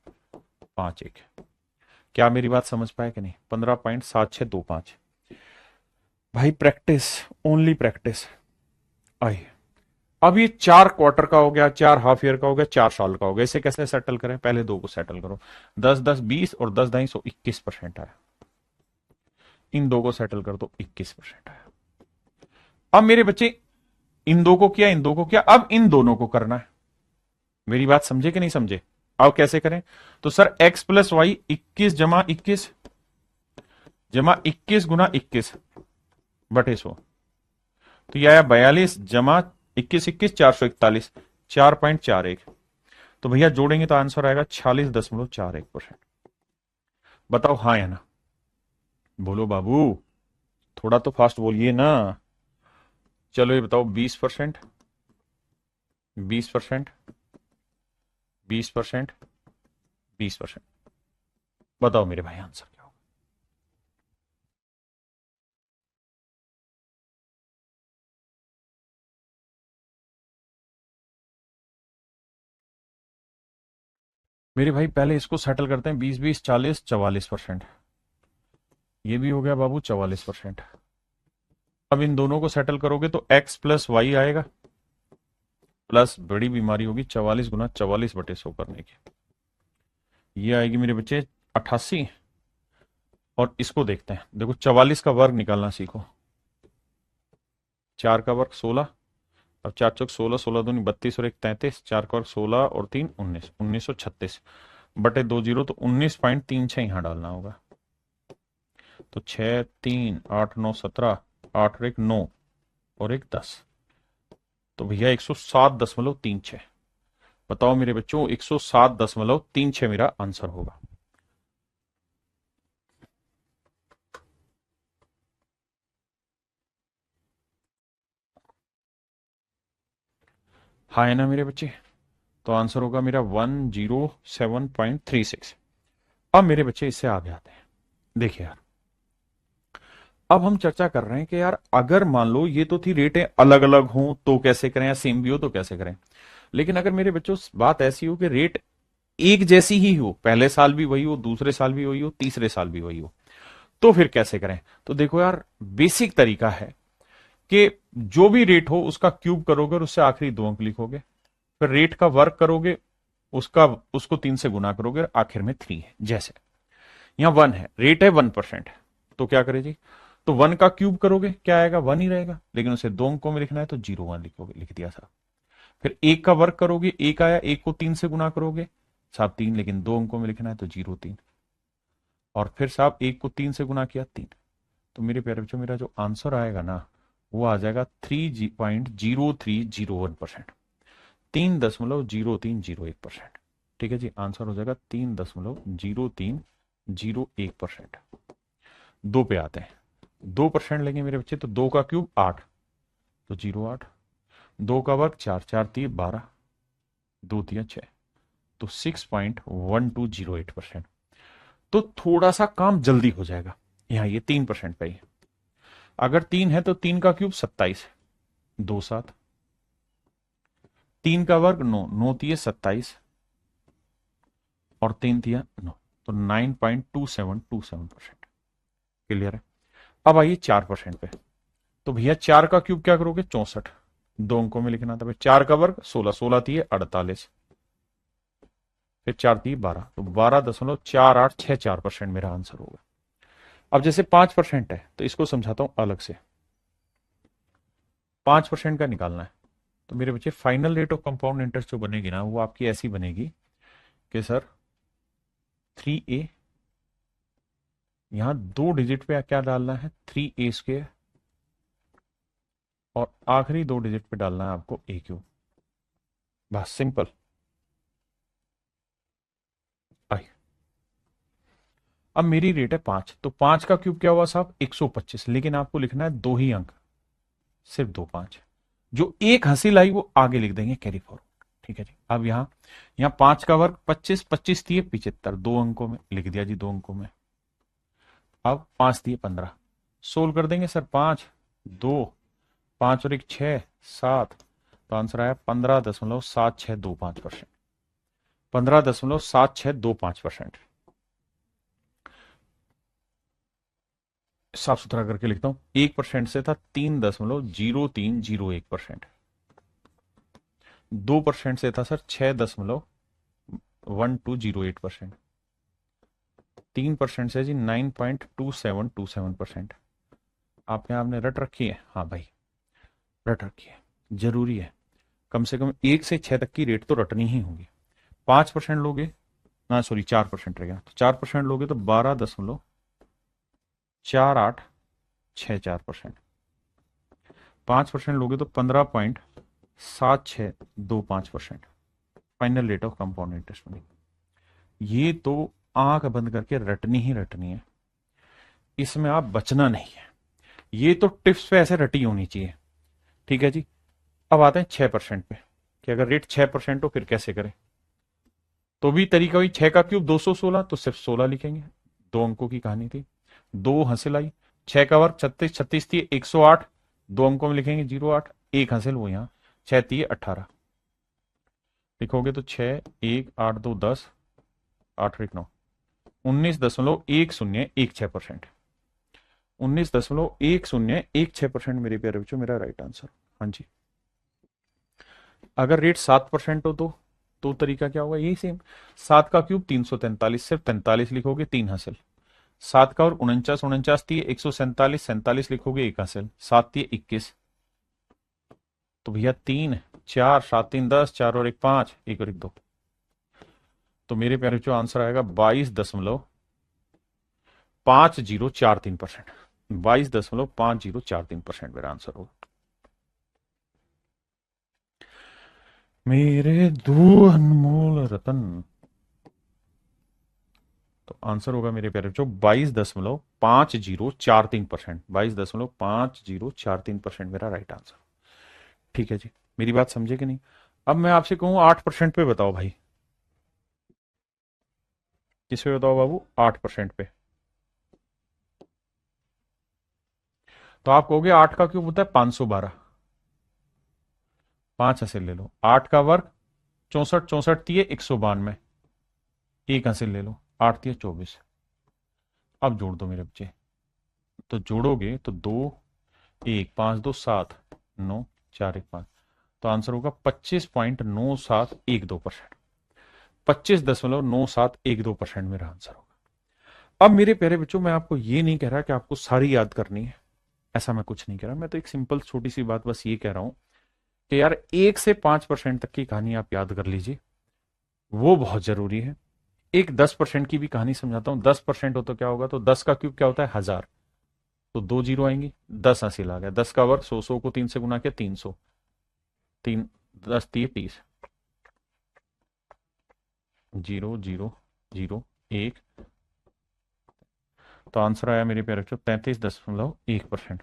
5 1। क्या मेरी बात समझ पाए कि नहीं? 15.7625। भाई प्रैक्टिस, ओनली प्रैक्टिस। आई, अब ये 4 क्वार्टर का हो गया, 4 हाफ ईयर का हो गया, 4 साल का हो गया। इसे कैसे सेटल करें? पहले दो को सेटल करो, 10 10 20 और 10 दाई 100, 21% आया। इन दो को सेटल कर दो, 21% आया। अब मेरे बच्चे इन दो को किया, इन दो को किया, अब इन दोनों को करना है। मेरी बात समझे कि नहीं समझे? अब कैसे करें? तो सर x प्लस वाई 21 जमा 21 बटे 100, तो यह आया 42 जमा 21 441, 4.41। तो भैया जोड़ेंगे तो आंसर आएगा 46.41%। बताओ हाँ या ना? बोलो बाबू, थोड़ा तो फास्ट बोलिए ना। चलो ये बताओ, 20%, 20%, 20%, 20%। बताओ मेरे भाई आंसर क्या होगा? मेरे भाई पहले इसको सेटल करते हैं, 20 20 40 44%। ये भी हो गया बाबू 44%। अब इन दोनों को सेटल करोगे तो x प्लस वाई आएगा, प्लस बड़ी बीमारी होगी 44 गुना 44 बटे 100 करने की, ये आएगी मेरे बच्चे 88। और इसको देखते हैं, देखो 44 का वर्ग निकालना सीखो। 4 का वर्ग 16, अब 4 चौक 16, 16 दूनी 32 और 1 33, 4 का वर्ग 16 और 3 19, 1936 बटे 2 जीरो, तो 19.36 यहां डालना होगा। तो 6 3 8 9 17, 8 और 1 9 और 1 10, तो भैया 107.36। बताओ मेरे बच्चों, 107.36 मेरा आंसर होगा। हाँ है ना मेरे बच्चे? तो आंसर होगा मेरा 107.36। अब मेरे बच्चे इससे आगे आते हैं। देखिए यार, अब हम चर्चा कर रहे हैं कि यार अगर मान लो ये तो थी रेटें अलग अलग हों तो कैसे करें, या सेम भी हो तो कैसे करें। लेकिन अगर मेरे बच्चों बात ऐसी हो कि रेट एक जैसी ही हो, पहले साल भी वही हो, दूसरे साल भी वही हो, तीसरे साल भी वही हो, तो फिर कैसे करें? तो देखो यार, बेसिक तरीका है कि जो भी रेट हो उसका क्यूब करोगे और उससे आखिरी दो अंक लिखोगे, फिर रेट का वर्क करोगे, उसका उसको 3 से गुना करोगे, और आखिर में 3 है। जैसे यहां 1 है, रेट है 1%, तो क्या करें जी? तो 1 का क्यूब करोगे, क्या आएगा? 1 ही रहेगा, लेकिन उसे दो अंकों में लिखना है तो 0 1 लिखोगे, लिख दिया था। फिर एक का वर्क करोगे, एक आया, एक को 3 से गुना करोगे, साहब 3, लेकिन दो अंकों में लिखना है तो 0 3। और फिर साहब एक को 3 से गुना किया, 3। तो मेरे प्यारे बच्चों, मेरा जो आंसर आएगा ना, वो आ जाएगा 3.0301%, 3.0301%। ठीक है जी, आंसर हो जाएगा 3.0301%। दो पे आते हैं, 2% लेंगे मेरे बच्चे, तो दो का क्यूब 8, तो 0 8, दो का वर्ग 4, 4 3 12, 2 3 6, तो 6.1208%। तो थोड़ा सा काम जल्दी हो जाएगा। यहाँ ये 3% पे ही, अगर 3 है तो 3 का क्यूब 27, 2 7, 3 का वर्ग 9, 9 तिये 27 और 3 तिया 9, तो 9.2727%। क्लियर है। अब आइए 4% पे। तो भैया 4 का क्यूब क्या करोगे? 64, दो अंकों में लिखना था भाई। 4 का वर्ग 16, 16 तिये 48, फिर 4 तिये 12, तो 12.4864% मेरा आंसर होगा। अब जैसे 5% है तो इसको समझाता हूं अलग से। 5% का निकालना है तो मेरे बच्चे final rate of compound interest जो बनेगी ना, वो आपकी ऐसी बनेगी कि सर 3a, यहां 2 डिजिट पे क्या डालना है? 3a², और आखिरी 2 डिजिट पे डालना है आपको a³। बस सिंपल। आई, अब मेरी रेट है 5, तो 5 का क्यूब क्या हुआ साहब? 125, लेकिन आपको लिखना है दो ही अंक, सिर्फ दो 5। जो एक हंसी लाई वो आगे लिख देंगे कैरी फॉरवर्ड। ठीक है जी। अब यहाँ यहाँ 5 का वर्ग 25, 25 दिए 75, दो अंकों में लिख दिया जी, दो अंकों में। अब 5 दिए 15, सोल्व कर देंगे सर। 5 2, 5 और 1 6, 7, तो आंसर आया 15.7625%। 15.7625%। साफ सुथरा करके लिखता हूं, 1% से था 3.0301%। 2% से था सर 6.1208%। 3% से जी 9.2727%। आपने आपने रट रखी है? हाँ भाई रट रखी है, जरूरी है। कम से कम 1 से 6 तक की रेट तो रटनी ही होगी। 5% लोगे ना, सॉरी 4% रह गया, तो 4% लोगे तो 12.4864%। 5% लोगे तो 15.7625%। Final rate of compound interest बनेगी। ये तो आंख बंद करके रटनी ही रटनी है, इसमें आप बचना नहीं है। ये तो टिप्स पे ऐसे रटी होनी चाहिए। ठीक है जी। अब आते हैं 6% पे कि अगर रेट 6% हो फिर कैसे करें। तो भी तरीका वही, 6 का क्यूब 216, तो सिर्फ 16 लिखेंगे। दो अंकों की कहानी थी। दो हासिल आई। 6 का वर्ग 36, 36 थी 108, दो अंकों में लिखेंगे 08, एक हासिल वो यहाँ 6 थी 18 लिखोगे तो 6 1 8 2 10, 8 1 9, 19.1016%। 19.1016% मेरे प्यारे बच्चों मेरा राइट आंसर। हाँ जी। अगर रेट 7% हो तो तरीका क्या होगा? यही सेम। 7 का क्यूब 343, सिर्फ 43 लिखोगे, 3 हासिल। 7 का और 49, 49 थी 147, 47 लिखोगे, एक हासिल। 7 थी 21, तो भैया 3 4 7 3 10, 4 और 1 5, 1 और 1 2, तो मेरे प्यारे बच्चों आंसर आएगा 22.5043%। 22.5043% मेरा आंसर होगा। मेरे दो अनमोल रतन, तो आंसर होगा मेरे प्यारे बच्चों 22.5043%। 22.5043% मेरा राइट आंसर। ठीक है जी। मेरी बात समझे कि नहीं? अब मैं आपसे कहूं 8% पे बताओ भाई। किस पे बताओ बाबू? 8% पे। तो आप कहोगे 8 का क्यूब होता है 512, 5 हासिल ले लो। 8 का वर्ग 64, 64 दिए 192, एक हासिल ले लो। 8 दिए 24। अब जोड़ दो मेरे बच्चे, तो जोड़ोगे तो 2 1 5 2 7 9 4 1 5, तो आंसर होगा 25.9712%। 25.9712% मेरा आंसर होगा। अब मेरे प्यारे बच्चों, मैं आपको ये नहीं कह रहा कि आपको सारी याद करनी है, ऐसा मैं कुछ नहीं कह रहा। मैं तो एक सिंपल छोटी सी बात बस ये कह रहा हूं कि यार 1 से 5% तक की कहानी आप याद कर लीजिए, वो बहुत जरूरी है। एक 10% की भी कहानी समझाता हूं। 10% हो तो क्या होगा? तो 10 का क्यूब क्या होता है? 1000, तो दो जीरो आएंगी, 10 हासिल आ गया। 10 का वर्ग 100, 100 को 3 से गुना किया 300, 3 10 30, 0 0 0 1, तो आंसर आया मेरे प्यारे बच्चों 33.1%।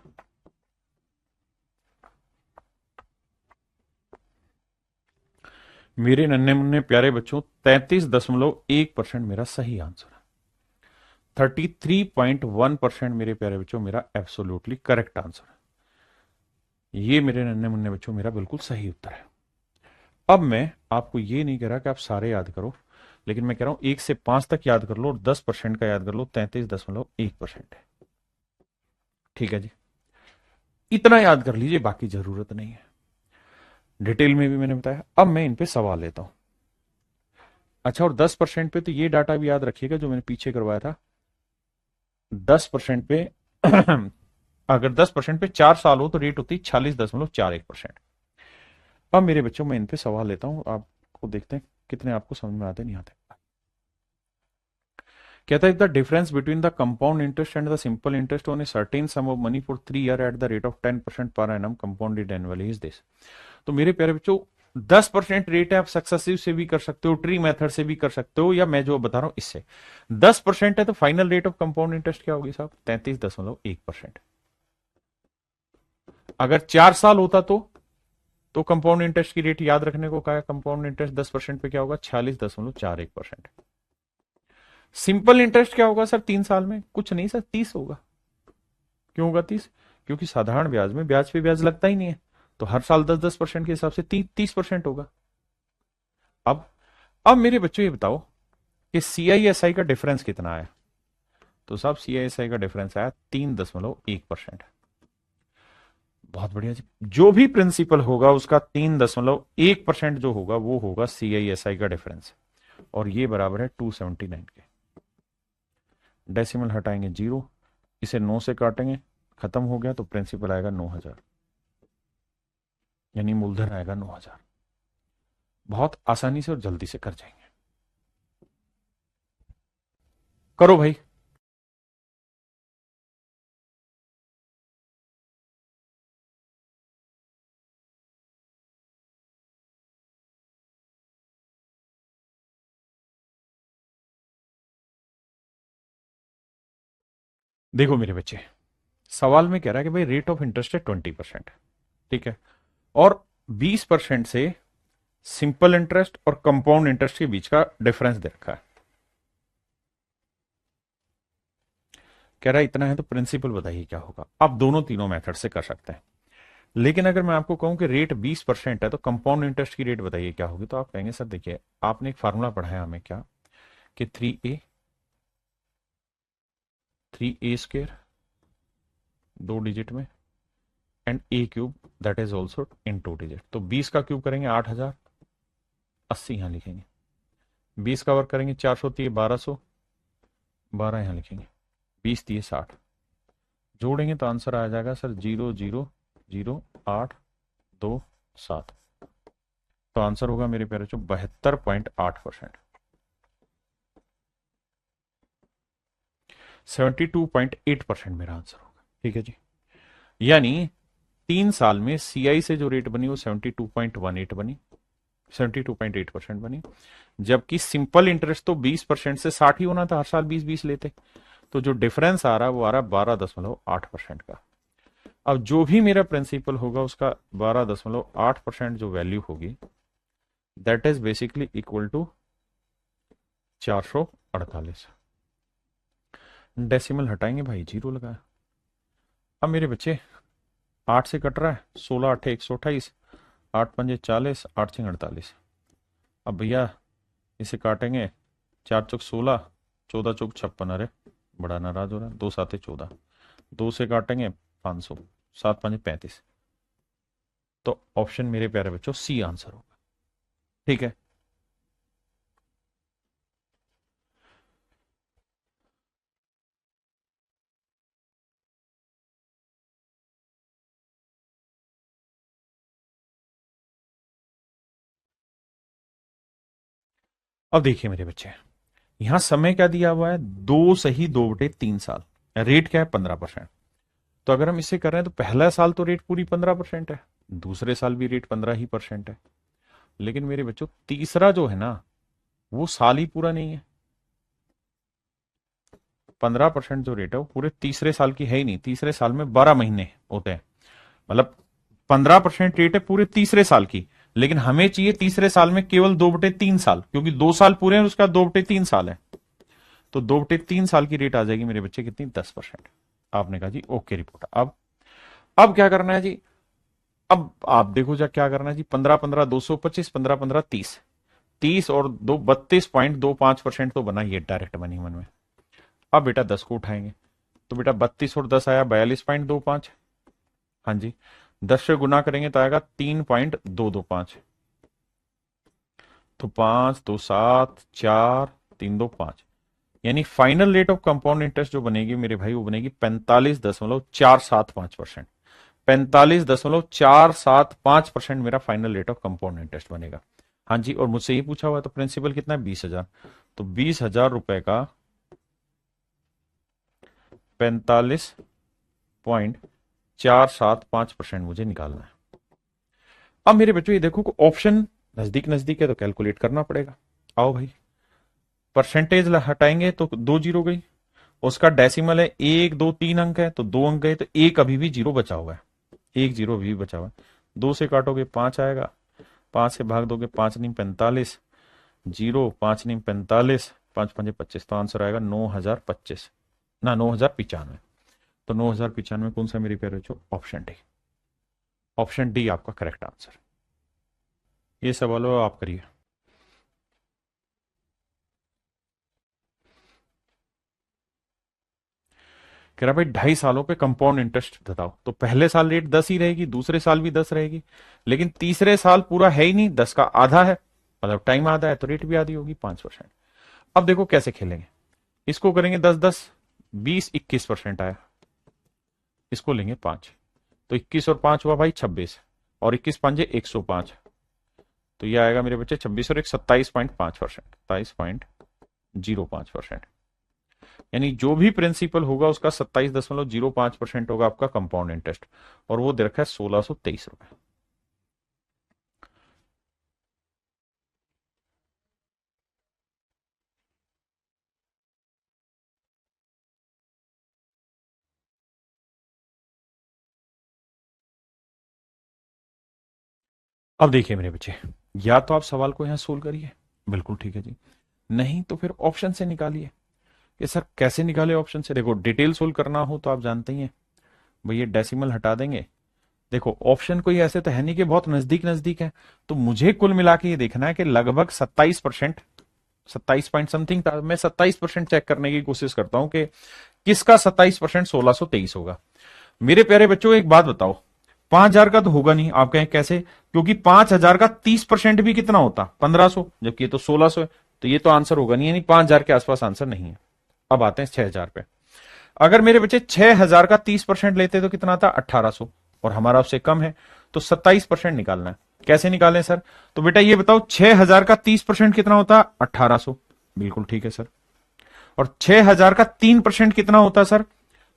मेरे नन्हे मुन्ने प्यारे बच्चों 33.1% मेरा सही आंसर है। 33.1% मेरे प्यारे बच्चों मेरा एब्सोल्युटली करेक्ट आंसर है। ये मेरे नन्हे मुन्ने बच्चों मेरा बिल्कुल सही उत्तर है। अब मैं आपको ये नहीं कह रहा कि आप सारे याद करो, लेकिन मैं कह रहा हूं 1 से 5 तक याद कर लो और 10% का याद कर लो, 33.1% है। ठीक है जी, इतना याद कर लीजिए, बाकी जरूरत नहीं है। डिटेल में भी मैंने बताया। अब मैं इन पे सवाल लेता हूं। अच्छा, और 10% पे तो ये डाटा भी याद रखिएगा जो मैंने पीछे करवाया था। 10% पे अगर 10% पे 4 साल हो तो रेट होती है 46.41%। अब मेरे बच्चों में इन पे सवाल लेता हूं, आपको देखते हैं कितने आपको समझ में आते नहीं आते। कहता है the difference between the compound interest and the simple interest on a certain some of money for 3 year at the rate of 10% per annum compounded annually is this. तो मेरे प्यारे बच्चों, 10% रेट है, आप सक्सेसिव से भी कर सकते हो, ट्री मेथड से भी कर सकते हो, या मैं जो बता रहा हूं इससे। 10% है तो final rate of compound interest क्या होगी साहब? 33.1%। अगर 4 साल होता तो कंपाउंड इंटरेस्ट की रेट याद रखने को कहा, कंपाउंड इंटरेस्ट 10% पे क्या होगा? 46.41%। सिंपल इंटरेस्ट क्या होगा सर 3 साल में? कुछ नहीं सर, 30 होगा। क्यों होगा 30? क्योंकि साधारण ब्याज में ब्याज पे ब्याज लगता ही नहीं है, तो हर साल 10-10% के हिसाब से 30% होगा। अब अब मेरे बच्चों ये बताओ कि सीआईएसआई का डिफरेंस कितना आया? तो साहब सीआईएसआई का डिफरेंस आया 3.1%। बहुत बढ़िया जी। जो भी प्रिंसिपल होगा उसका 3.1% जो होगा वो होगा सीआईएसआई का डिफरेंस, और ये बराबर है 279 के। डेसिमल हटाएंगे 0, इसे 9 से काटेंगे, खत्म हो गया, तो प्रिंसिपल आएगा 9000, यानी मूलधन आएगा 9000। बहुत आसानी से और जल्दी से कर जाएंगे। करो भाई। देखो मेरे बच्चे, सवाल में कह रहा है कि भाई रेट ऑफ इंटरेस्ट है 20%, ठीक है, और 20% से सिंपल इंटरेस्ट और कंपाउंड इंटरेस्ट के बीच का डिफरेंस दे रखा है। कह रहा है इतना है, तो प्रिंसिपल बताइए क्या होगा। आप दोनों तीनों मेथड से कर सकते हैं, लेकिन अगर मैं आपको कहूं कि रेट 20% है तो कंपाउंड इंटरेस्ट की रेट बताइए क्या होगी, तो आप कहेंगे सर देखिए, आपने एक फार्मूला पढ़ाया हमें क्या, कि 3a स्क्र 2 डिजिट में and A cube that is also in 2 digit. तो 20 का क्यूब करेंगे 8000, 80 यहां लिखेंगे। 20 का वर्क करेंगे 400 दिए 1200, 12 यहां लिखेंगे। 20 दिए 60, जोड़ेंगे तो आंसर आ जाएगा सर 0.00827। तो आंसर होगा मेरे प्यारे बच्चों 72.8%, 72.8% मेरा आंसर होगा। ठीक है जी, यानी 3 साल में सीआई से जो रेट बनी वो 72.18 बनी, 72.8% बनी। जबकि सिंपल इंटरेस्ट तो 20% से 60 ही होना था, हर साल 20-20 लेते, तो जो डिफरेंस आ रहा है वो आ रहा है 12.8% का। अब जो भी मेरा प्रिंसिपल होगा उसका 12.8% जो वैल्यू होगी, that is basically equal to 448। Decimal हटाएंगे भाई, 0 लगाया। अब मेरे बच्चे 8 से कट रहा है, 16 8 128, 8 पंजे 40, 8 6 48। अब भैया इसे काटेंगे, 4 चौक 16, 14 चौक 56, अरे बड़ा नाराज हो रहा है, 2 7 14, 2 से काटेंगे 500, 7 5 35। तो ऑप्शन मेरे प्यारे बच्चों सी आंसर होगा। ठीक है, अब देखिए मेरे बच्चे, यहां समय क्या दिया हुआ है? 2 सही 2/3 साल, रेट क्या है? 15%। तो अगर हम इसे कर रहे हैं तो पहला साल तो रेट पूरी 15% है, दूसरे साल भी रेट 15% है। लेकिन मेरे बच्चों तीसरा जो है ना, वो साल ही पूरा नहीं है। 15% जो रेट है वो पूरे तीसरे साल की है ही नहीं, तीसरे साल में 12 महीने होते हैं, मतलब 15% रेट है पूरे तीसरे साल की। लेकिन हमें चाहिए तीसरे साल में केवल 2/3 साल, क्योंकि 2 साल पूरे हैं और उसका 2/3 साल है। तो 2/3 साल की रेट आ जाएगी मेरे बच्चे कितनी? 10%। आपने कहा जी ओके रिपोर्ट। अब क्या करना है जी? अब आप देखो जा क्या करना है जी, 15 15 225, 15 15 30, 30 और 32.25% तो बना ये डायरेक्ट मनी मन में। अब बेटा 10 को उठाएंगे, तो बेटा 32 और 10 आया 42.25। हाँ जी, 10 से गुना करेंगे तो आएगा 3.225। तो 5 2 7 4 3 2 5, यानी final rate of compound interest जो बनेगी मेरे भाई वो बनेगी 45.475%। 45.475% मेरा final rate of compound interest बनेगा। हाँ जी, और मुझसे ये पूछा हुआ है तो प्रिंसिपल कितना है, 20,000। तो 20,000 रुपए का 45.475% मुझे निकालना है। अब मेरे बच्चों ये देखो ऑप्शन नजदीक नजदीक है तो कैलकुलेट करना पड़ेगा। आओ भाई, परसेंटेज हटाएंगे तो 2 जीरो गई, उसका डेसिमल है 1 2 3 अंक है तो 2 अंक गए, तो एक अभी भी जीरो बचा हुआ है, एक जीरो अभी भी बचा हुआ है। 2 से काटोगे 5 आएगा, 5 से भाग दोगे 5 नहीं 45, जीरो 5 नहीं 45, 5 5 25, तो आंसर आएगा 9,025 ना 9,095। तो 9,095 कौन सा मेरी प्यारे बच्चों, ऑप्शन डी। ऑप्शन डी आपका करेक्ट आंसर। ये सवाल हो आप करिए। कह रहा भाई 2.5 सालों पे कंपाउंड इंटरेस्ट बताओ, तो पहले साल रेट 10 ही रहेगी, दूसरे साल भी 10 रहेगी, लेकिन तीसरे साल पूरा है ही नहीं, 10 का आधा है, मतलब टाइम आधा है तो रेट भी आधी होगी 5%। अब देखो कैसे खेलेंगे, इसको करेंगे 10 10, 20 21% आया, इसको लेंगे 5, तो 21 और 5 हुआ भाई 26, और 21 पंजे 105, तो ये आएगा मेरे बच्चे 26 और एक 27.5%, 27.05%। यानी जो भी प्रिंसिपल होगा उसका 27.05% होगा आपका कंपाउंड इंटरेस्ट, और वो दे रखा है 1,623 रुपए। अब देखिए मेरे बच्चे, या तो आप सवाल को यहां सोल्व करिए, बिल्कुल ठीक है जी, नहीं तो फिर ऑप्शन से निकालिए। कि सर कैसे निकाले ऑप्शन से, देखो डिटेल सोल्व करना हो तो आप जानते ही हैं भैया, डेसिमल हटा देंगे। देखो ऑप्शन कोई ऐसे तो है नहीं कि बहुत नजदीक नजदीक है, तो मुझे कुल मिला के ये देखना है कि लगभग 27%, 27 पॉइंट समथिंग था, मैं 27% चेक करने की कोशिश करता हूं कि किसका 27% 1,623 होगा। मेरे प्यारे बच्चों एक बात बताओ, 5,000 का तो होगा नहीं, आप कहें कैसे, क्योंकि 5,000 का 30% भी कितना होता, 1,500, जबकि ये तो 1,600 है, तो ये तो आंसर होगा नहीं, यानी 5,000 के आसपास आंसर नहीं है। अब आते हैं 6,000 पे। अगर मेरे बच्चे 6,000 का 30% लेते तो कितना था, 1,800, और हमारा उससे कम है, तो 27% निकालना है। कैसे निकालें सर, तो बेटा ये बताओ 6,000 का 30% कितना होता, 1,800, बिल्कुल ठीक है सर। और 6,000 का 3% कितना होता सर,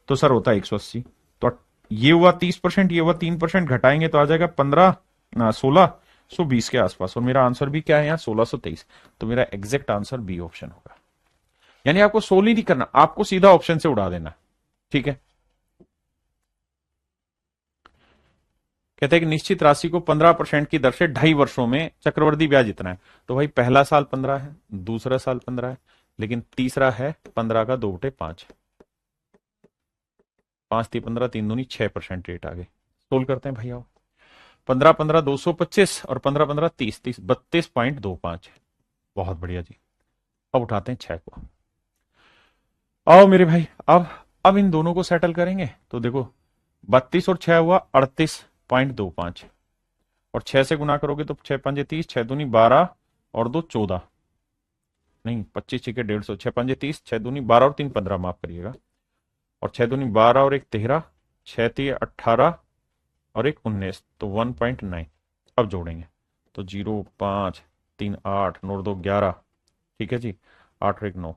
तो सर होता है 180। तो ये हुआ 30%, ये हुआ 3%, घटाएंगे तो आ जाएगा 15 ना 1,620 के आसपास, और मेरा आंसर भी क्या है यहाँ 1,623। तो मेरा एग्जैक्ट आंसर बी ऑप्शन होगा। यानी आपको सोल्व ही नहीं करना, आपको सीधा ऑप्शन से उड़ा देना, ठीक है। कहते हैं कि निश्चित राशि को 15% की दर से 2.5 वर्षों में चक्रवृद्धि ब्याज इतना है, तो भाई पहला साल 15 है, दूसरा साल 15 है, लेकिन तीसरा है 15 का 2/5, 5 × 3 = 15, 3 दूनी 6% रेट आ गई। सोल्व करते हैं भाई आओ, 15 15 225 और 15 15 30 30 32.25। बहुत बढ़िया जी। अब उठाते हैं 6 को, आओ मेरे भाई, अब इन दोनों को सेटल करेंगे, तो देखो 32 और 6 हुआ 38.25, और 6 से गुना करोगे तो 6 × 5 = 30, 6 दूनी 12 और 2 14, नहीं 25 6 150, 6 × 5 = 30, 6 दूनी 12 और 3 15, माफ करिएगा, और 6 दूनी 12 और एक 13, 6 × 3 = 18 और एक 19, तो 1.9। अब जोड़ेंगे तो 0 5 3 8 9 2 11, ठीक है जी, 8 और एक 9,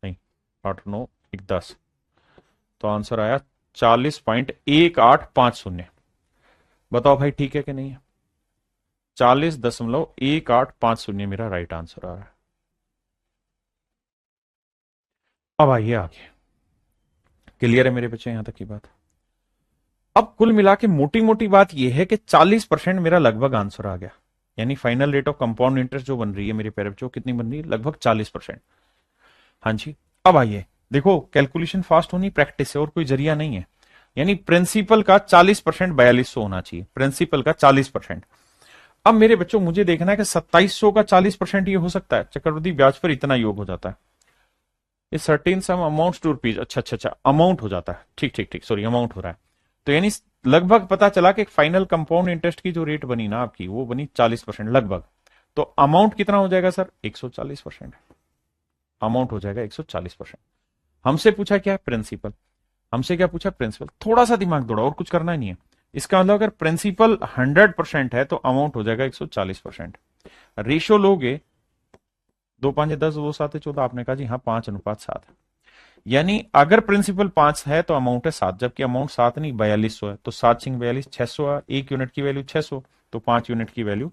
नहीं 8 9 1 10, तो आंसर आया 40.1850। बताओ भाई ठीक है कि नहीं है, 40.1850 मेरा राइट आंसर आ रहा है। अब आइए आगे, क्लियर है मेरे बच्चे यहां तक की बात। अब कुल मिला के मोटी मोटी बात यह है कि 40% मेरा लगभग आंसर आ गया, यानी final rate of compound interest जो बन रही है मेरे प्यारे बच्चों, कितनी बन रही है, लगभग 40%। हाँ जी। अब आइए देखो, कैलकुलेशन फास्ट होनी प्रैक्टिस है, और कोई जरिया नहीं है। यानी प्रिंसिपल का 40% 4200 होना चाहिए, प्रिंसिपल का 40%। अब मेरे बच्चों मुझे देखना है कि 2700 का 40% ये हो सकता है, चक्रवृद्धि ब्याज पर इतना योग हो जाता है, ये certain sum amount to rupees, अच्छा अच्छा अच्छा, अमाउंट हो जाता है, ठीक ठीक ठीक, सॉरी अमाउंट हो रहा है। तो यानी लगभग पता चला कि फाइनल कंपाउंड इंटरेस्ट की जो रेट बनी ना आपकी, वो बनी 40% लगभग। तो अमाउंट कितना हो जाएगा सर, 140%। अमाउंट हो जाएगा 140%। हमसे पूछा क्या है, प्रिंसिपल। हमसे क्या पूछा, प्रिंसिपल। थोड़ा सा दिमाग दौड़ा, और कुछ करना नहीं है। इसका मतलब अगर प्रिंसिपल 100% है तो अमाउंट हो जाएगा 140%। रेशो लोगे, 2 5 10, 2 7 14, आपने कहा जी हाँ 5:7। यानी अगर प्रिंसिपल 5 है तो अमाउंट है 7, जबकि अमाउंट 7 नहीं 4200 है, तो 7×42 600 है, 1 यूनिट की वैल्यू 600, तो 5 यूनिट की वैल्यू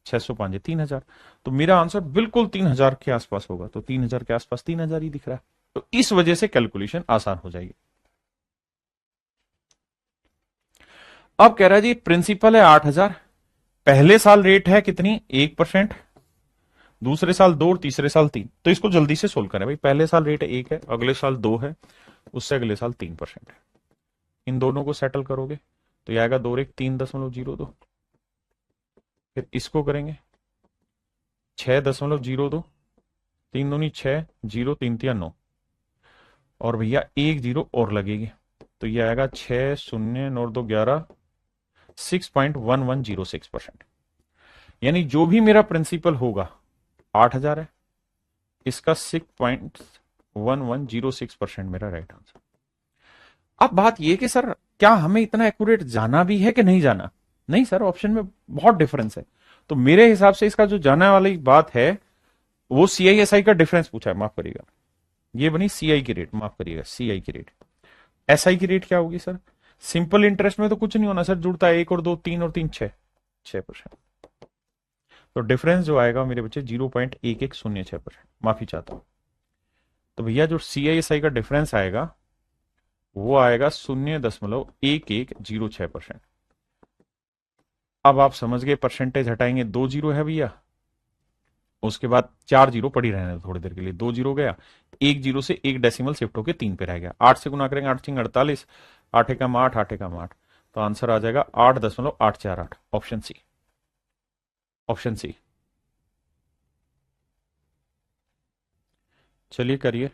600 5 3000। तो मेरा आंसर बिल्कुल 3000 के आसपास होगा, तो 3000 के आसपास 3000 ही दिख रहा है, तो इस वजह से कैलकुलेशन आसान हो जाएगी। अब कह रहा है जी प्रिंसिपल है 8000, पहले साल रेट है कितनी, 1%, दूसरे साल 2 और तीसरे साल 3। तो इसको जल्दी से सोल्व करें भाई, पहले साल रेट 1 है, अगले साल 2 है, उससे अगले साल 3% है। इन दोनों को सेटल करोगे तो यह आएगा 2 और 1 3.02, फिर इसको करेंगे 6.02, 3 दूनी 6, 0 3 तिया 9, और भैया 1 0 और लगेगी, तो यह आएगा 6 0 9 2 11, 6.1106%। यानी जो भी मेरा प्रिंसिपल होगा 8000 है, इसका 6.1106% मेरा राइट आंसर। अब बात यह कि सर क्या हमें इतना एक्यूरेट जाना भी है कि नहीं जाना, नहीं सर, ऑप्शन में बहुत डिफरेंस है। तो मेरे हिसाब से इसका जो जाने वाली बात है वो सीआईएसआई का डिफरेंस पूछा है, माफ करिएगा, ये बनी सीआई की रेट, माफ करिएगा सीआई की रेट। एसआई की रेट क्या होगी सर, सिंपल इंटरेस्ट में तो कुछ नहीं होना सर, जुड़ता है 1 और 2 3 और 3 6%। तो डिफरेंस जो आएगा मेरे बच्चे 0.1106%, माफी चाहता हूं। तो भैया जो सीआईएसआई का डिफरेंस आएगा वो आएगा 0.1106%। अब आप समझ गए, परसेंटेज हटाएंगे 2 0 है भैया, उसके बाद 4 0 पड़ी रहने दो थोड़ी देर के लिए, 2 0 गया, 1 0 से एक डेसिमल शिफ्ट होकर 3 पे रह गया, 8 से गुना करेंगे, 8×3 = 48, 8 एकम 8, 8 एकम 8, तो आंसर आ जाएगा 8.848, ऑप्शन सी, ऑप्शन सी। चलिए करिए।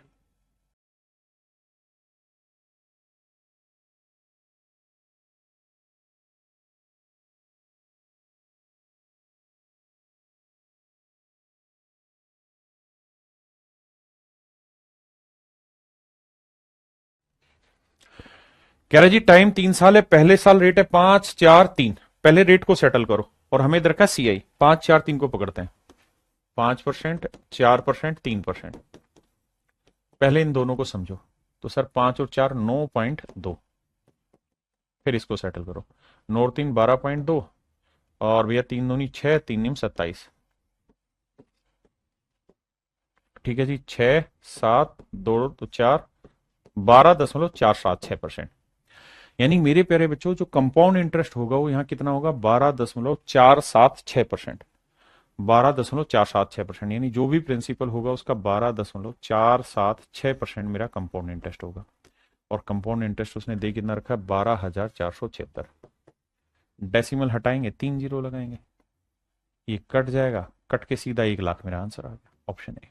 कह रहा जी टाइम 3 साल है, पहले साल रेट है 5 4 3, पहले रेट को सेटल करो, और हमें इधर का सीआई 5 4 3 को पकड़ते हैं, 5%, 4%, 3%। पहले इन दोनों को समझो, तो सर 5 और 4 9.2, फिर इसको सेटल करो, 9 और 3 12.2, और भैया 3 दूनी 6, 3 निम 27, ठीक है जी, 6 7 2 तो 4, 12.476%। यानी मेरे प्यारे बच्चों जो कंपाउंड इंटरेस्ट होगा वो यहां कितना होगा, 12.476%, 12.476%। यानी जो भी प्रिंसिपल होगा उसका 12.476% मेरा कंपाउंड इंटरेस्ट होगा, और कंपाउंड इंटरेस्ट उसने दे कितना रखा है, 12,476। डेसिमल हटाएंगे, 3 0 लगाएंगे, ये कट जाएगा, कट के सीधा 1 लाख मेरा आंसर आ गया, ऑप्शन ए।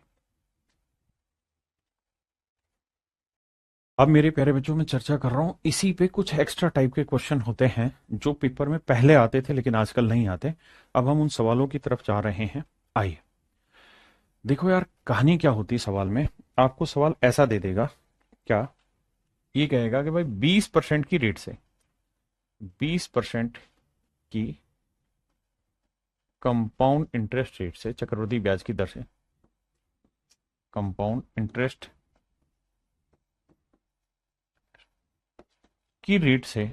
अब मेरे प्यारे बच्चों में चर्चा कर रहा हूं इसी पे, कुछ एक्स्ट्रा टाइप के क्वेश्चन होते हैं जो पेपर में पहले आते थे लेकिन आजकल नहीं आते। अब हम उन सवालों की तरफ जा रहे हैं, आइए। देखो यार कहानी क्या होती है सवाल में, आपको सवाल ऐसा दे देगा, क्या ये कहेगा कि भाई 20% की रेट से, 20% की कंपाउंड इंटरेस्ट रेट से, चक्रवृद्धि ब्याज की दर से, कंपाउंड इंटरेस्ट की रेट से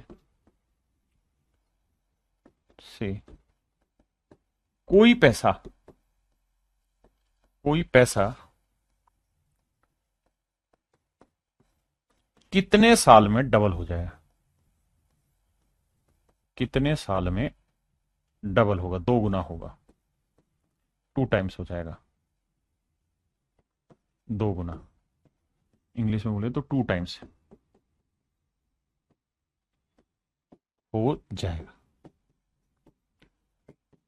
कोई पैसा, कोई पैसा कितने साल में डबल हो जाएगा, कितने साल में डबल होगा, 2 गुना होगा, 2 टाइम्स हो जाएगा, 2 गुना, इंग्लिश में बोले तो 2 टाइम्स। हो जाएगा।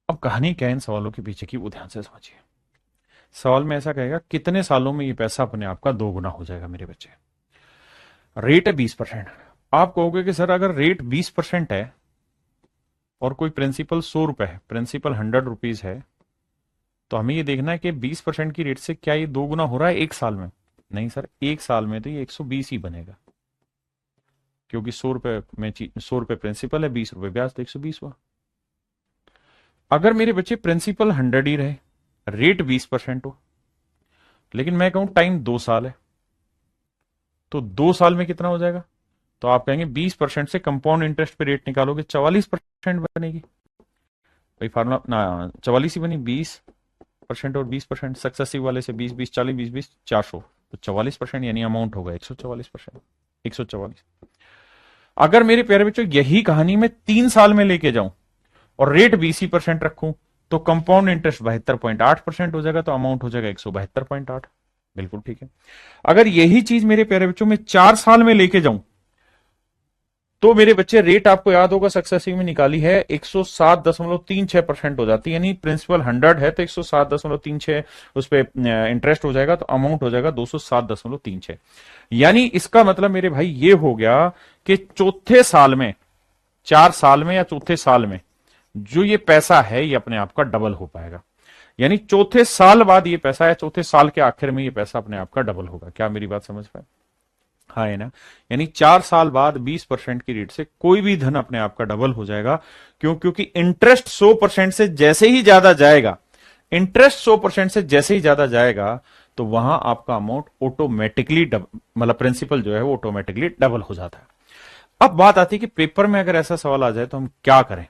अब कहानी क्या है इन सवालों के पीछे की, वो ध्यान से समझिए। सवाल में ऐसा कहेगा कितने सालों में ये पैसा अपने आप का दो गुना हो जाएगा मेरे बच्चे। रेट है 20%। आप कहोगे कि सर अगर रेट 20% है और कोई प्रिंसिपल 100 रुपए है, प्रिंसिपल 100 रुपीज है, तो हमें ये देखना है कि 20% की रेट से क्या ये दो गुना हो रहा है एक साल में। नहीं सर, एक साल में तो ये 120 ही बनेगा, क्योंकि 100 रुपए में 100 रुपए प्रिंसिपल है, 20 रुपए ब्याज, तो 120 हुआ। अगर मेरे बच्चे प्रिंसिपल 100 ही रहे, रेट 20% हो, लेकिन मैं कहूं टाइम 2 साल है, तो 2 साल में कितना हो जाएगा? तो आप कहेंगे 20% से कंपाउंड इंटरेस्ट पे रेट निकालोगे 44% बनेगी। भाई फार्मूला ना 44 ही बनी, 20% और 20%, सक्सेसिव वाले से 20 20 40 20 20 400, तो 44% यानी अमाउंट होगा 144%, 144। अगर मेरे प्यारे बच्चों यही कहानी में 3 साल में लेके जाऊं और रेट 20% रखूं, तो कंपाउंड इंटरेस्ट 72.8% हो जाएगा, तो अमाउंट हो जाएगा 172.8। बिल्कुल ठीक है। अगर यही चीज मेरे प्यारे बच्चों में 4 साल में लेके जाऊं, तो मेरे बच्चे रेट आपको याद होगा सक्सेसिव में निकाली है 107.36% हो जाती है, यानी प्रिंसिपल 100 है तो 107.36 उस पर इंटरेस्ट हो जाएगा, तो अमाउंट हो जाएगा 207.36। यानी इसका मतलब मेरे भाई ये हो गया कि चौथे साल में, 4 साल में या चौथे साल में जो ये पैसा है ये अपने आप का डबल हो पाएगा। यानी चौथे साल बाद ये पैसा या चौथे साल के आखिर में ये पैसा अपने आप का डबल होगा। क्या मेरी बात समझ पाए? हाँ है ना। यानी 4 साल बाद 20% की रेट से कोई भी धन अपने आप का डबल हो जाएगा। क्यों? क्योंकि इंटरेस्ट 100% से जैसे ही ज्यादा जाएगा, इंटरेस्ट 100% से जैसे ही ज्यादा जाएगा, तो वहां आपका अमाउंट ऑटोमेटिकली मतलब प्रिंसिपल जो है वो ऑटोमेटिकली डबल हो जाता है। अब बात आती है कि पेपर में अगर ऐसा सवाल आ जाए तो हम क्या करें